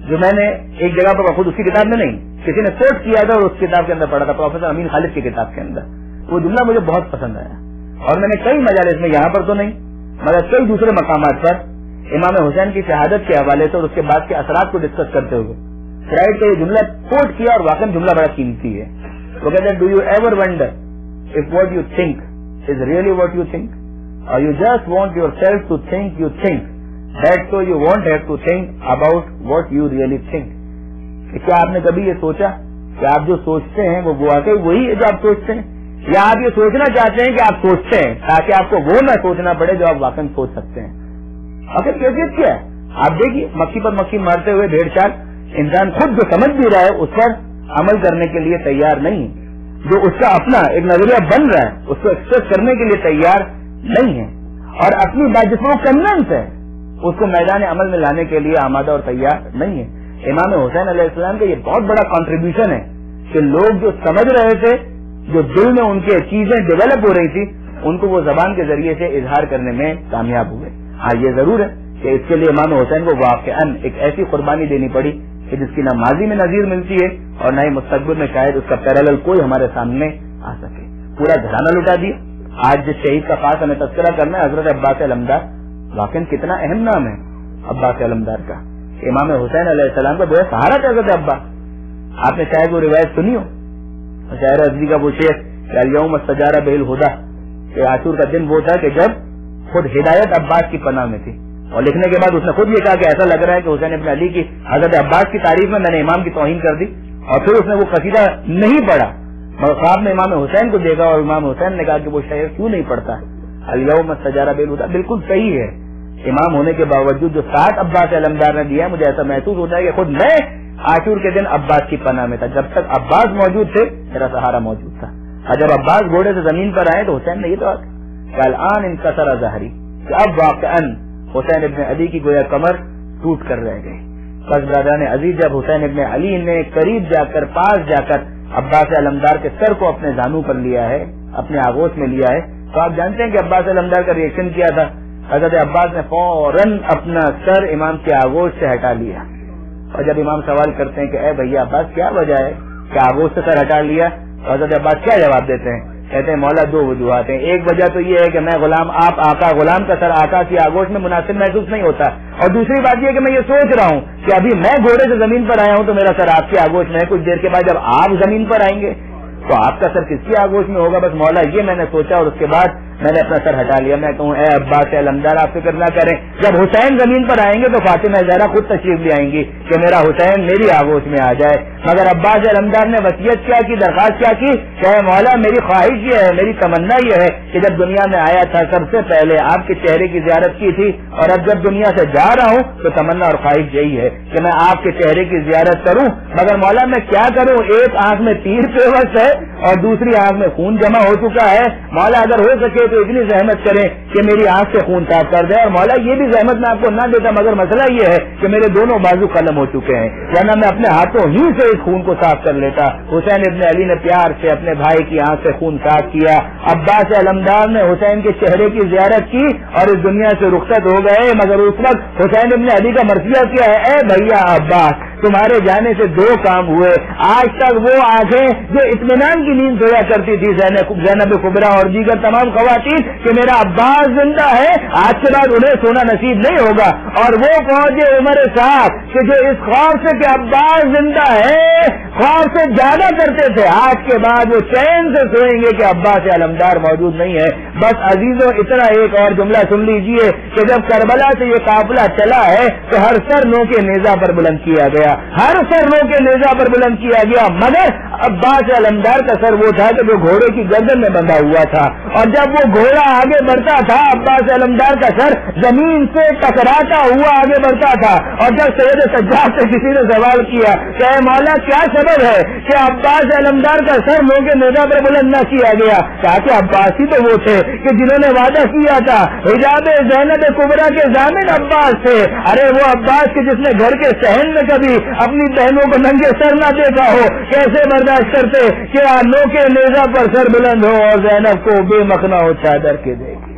جو میں نے ایک جگہ پر خود اس کی کتاب میں نہیں کسی نے کوٹ کیا تھا اور اس کتاب کے اندر پڑھا تھا، پروفیسر امین خالد کی کتاب کے اندر، وہ جملہ مجھے بہت پسند آیا، اور میں نے کئی مجالس میں، یہاں پر تو نہیں مگر کئی دوسرے مقامات پر امام حسین کی شہادت کے حوالے سے اور اس کے بعد کے اثرات کو ڈسکس کرتے ہوئے فرائڈ کا یہ جملہ کوٹ کیا، اور واقعی جملہ بڑا قیمتی ہے۔ وہ کہتے ہیں do you ever wonder of what you think is really what you think, or you just want yourself to think you think that, so you won't have to think about what you really think. کہ کیا آپ نے کبھی یہ سوچا کہ آپ جو سوچتے ہیں وہ واقعی وہی ہے جو آپ سوچتے ہیں، یا آپ یہ سوچنا چاہتے ہیں کہ آپ سوچتے ہیں تاکہ آپ کو وہ نہ سوچنا پڑے جو آپ واقعی سوچ سکتے ہیں۔ آخر کیفیت کیا ہے؟ آپ دیکھیے مکھی پر مکھی مارتے ہوئے بھیڑ چال، انسان خود جو سمجھ بھی رہا ہے اس پر عمل کرنے کے لیے تیار نہیں ہے، جو اس کا اپنا ایک نظریہ بن رہا ہے اس کو ایکسپریس کرنے کے لیے تیار نہیں ہے، اور اپنی بات جس میں وہ کنوینس ہے اس کو میدان عمل میں لانے کے لیے آمادہ اور تیار نہیں ہے۔ امام حسین علیہ السلام کا یہ بہت بڑا کنٹریبیوشن ہے کہ لوگ جو سمجھ رہے تھے، جو دل میں ان کے چیزیں ڈیولپ ہو رہی تھی، ان کو وہ زبان کے ذریعے سے اظہار کرنے میں کامیاب ہوئے۔ ہاں یہ ضرور ہے کہ اس کے لیے امام حسین کو واقعاً ایک ایسی قربانی دینی پڑی کہ جس کی نہ ماضی میں نظیر ملتی ہے اور نہ ہی مستقبل میں شاید اس کا پیرالل کوئی ہمارے سامنے آ سکے۔ پورا گھرانہ لٹا دیا۔ آج جس شہید کا خاص ہمیں تذکرہ کرنا ہے حضرت عباس علمدار، واقعی کتنا اہم نام ہے عباس علمدار کا۔ امام حسین علیہ السلام کا بڑا سہارا تھا حضرت عباس۔ آپ نے شاید وہ روایت سنی ہو، شاعر ازلی کا وہ شعر کہ الیوم استجار بہ الہدی، کہ عاشور کا دن وہ تھا کہ جب خود ہدایت عباس کی پناہ میں تھی، اور لکھنے کے بعد اس نے خود یہ کہا کہ ایسا لگ رہا ہے کہ حسین ابن علی کی حضرت عباس کی تعریف میں نے امام کی توہین کر دی، اور پھر اس نے وہ قصیدہ نہیں پڑھا، مگر خواب میں امام حسین کو دیکھا اور امام حسین نے کہا کہ وہ شعر کیوں نہیں پڑھتا الیوم استجار بہ الہدی۔ بالکل صحیح ہے، امام ہونے کے باوجود جو ساتھ عباس علمدار نے دیا، مجھے ایسا محسوس ہوتا ہے کہ خود میں عاشور کے دن عباس کی پناہ میں تھا، جب تک عباس موجود تھے میرا سہارا موجود تھا، اور جب عباس گھوڑے سے زمین پر آئے تو حسین نے یہ کہا کہ الآن انکسر ظہری، کہ اب واقعاً حسین ابن علی کی گویا کمر ٹوٹ کر رہ گئی۔ بس برادران عزیز، جب حسین ابن علی نے قریب جا کر، پاس جا کر عباس علمدار کے سر کو اپنے زانو پر لیا ہے، اپنے آغوش میں لیا ہے، تو آپ جانتے ہیں کہ عباس علمدار کا ریئیکشن کیا تھا۔ حضرت عباس نے فوراً اپنا سر امام کے آغوش سے ہٹا لیا، اور جب امام سوال کرتے ہیں کہ اے بھیا عباس کیا وجہ ہے کہ آغوش سے سر ہٹا لیا، تو حضرت عباس کیا جواب دیتے ہیں؟ کہتے ہیں مولا دو وجوہات ہیں، ایک وجہ تو یہ ہے کہ میں غلام، آپ آقا، غلام کا سر آقا کی آغوش میں مناسب محسوس نہیں ہوتا، اور دوسری بات یہ کہ میں یہ سوچ رہا ہوں کہ ابھی میں گھوڑے سے زمین پر آیا ہوں تو میرا سر آپ کی آغوش میں ہے، کچھ دیر کے بعد جب آپ زمین پر آئیں گے تو آپ کا سر کس کی آگوش میں ہوگا؟ بس مولا یہ میں نے سوچا اور اس کے بعد میں نے اپنا سر ہٹا لیا. میں کہوں اے عباس علمدار آپ فکر نہ کریں, جب حسین زمین پر آئیں گے تو فاطمہ زہرا خود تشریف لے آئیں گی کہ میرا حسین میری آگوش میں آ جائے. مگر عباس علمدار نے وصیت کیا کی, درخواست کیا کی کہ مولا میری خواہش یہ ہے, میری تمنا یہ ہے کہ جب دنیا میں آیا تھا سب سے پہلے آپ کے چہرے کی زیارت کی تھی, اور اب جب دنیا سے جا رہا ہوں تو تمنا اور خواہش یہی ہے کہ میں آپ کے چہرے کی زیارت کروں. مگر مولا میں کیا کروں, ایک آنکھ میں تیر پیوست ہے اور دوسری آنکھ میں خون جمع ہو چکا ہے. مولا اگر ہو سکے تو اتنی زحمت کریں کہ میری آنکھ سے خون صاف کر دیں. اور مولا یہ بھی زحمت میں آپ کو نہ دیتا, مگر مسئلہ یہ ہے کہ میرے دونوں بازو قلم ہو چکے ہیں, ورنہ میں اپنے ہاتھوں ہی سے اس خون کو صاف کر لیتا. حسین ابن علی نے پیار سے اپنے بھائی کی آنکھ سے خون صاف کیا. عباس علمدار نے حسین کے چہرے کی زیارت کی اور اس دنیا سے رخصت ہو گئے. مگر اس وقت حسین ابن علی کا مرثیہ کیا ہے, اے بھیا عباس تمہارے جانے سے دو کام ہوئے. آج تک وہ آنکھیں جو اطمینان کی نیند سویا کرتی تھی زینب کبریٰ اور دیگر تمام خواتین کہ میرا عباس زندہ ہے, آج کے بعد انہیں سونا نصیب نہیں ہوگا. اور وہ پہنچے عمر صاحب کہ جو اس خوف سے کہ عباس زندہ ہے خوف سے زیادہ کرتے تھے, آج کے بعد وہ چین سے سوئیں گے کہ عباس علمدار موجود نہیں ہے. بس عزیزوں اتنا ایک اور جملہ سن لیجئے کہ جب کربلا سے یہ قافلہ چلا ہے تو ہر سر نو کے نیزہ پر بلند کیا گیا, ہر سر نو کے نیزہ پر بلند کیا گیا. مگر عباس علمدار کا سر وہ تھا کہ جو گھوڑے کی گردن میں بندھا ہوا تھا, اور جب وہ گھوڑا آگے بڑھتا تھا عباس علمدار کا سر زمین سے ٹکراتا ہوا آگے بڑھتا تھا. اور جب سید سجاد سے کسی نے سوال کیا کہ اے مولا کیا سبب ہے کہ عباس علمدار کا سر نو کے نیزہ پر بلند نہ کیا گیا, کہا کہ عباس ہی تو وہ تھے کہ جنہوں نے وعدہ کیا تھا حجاب زینب کبریٰ کے ضامن عباس تھے. ارے وہ عباس کے جس نے گھر کے صحن میں کبھی اپنی بہنوں کو ننگے سر نہ دیکھا ہو, کیسے برداشت کرتے کہ نو کے نیزہ پر سر بلند ہو اور زینب کو بے مخنا ہو چادر کے دے گی.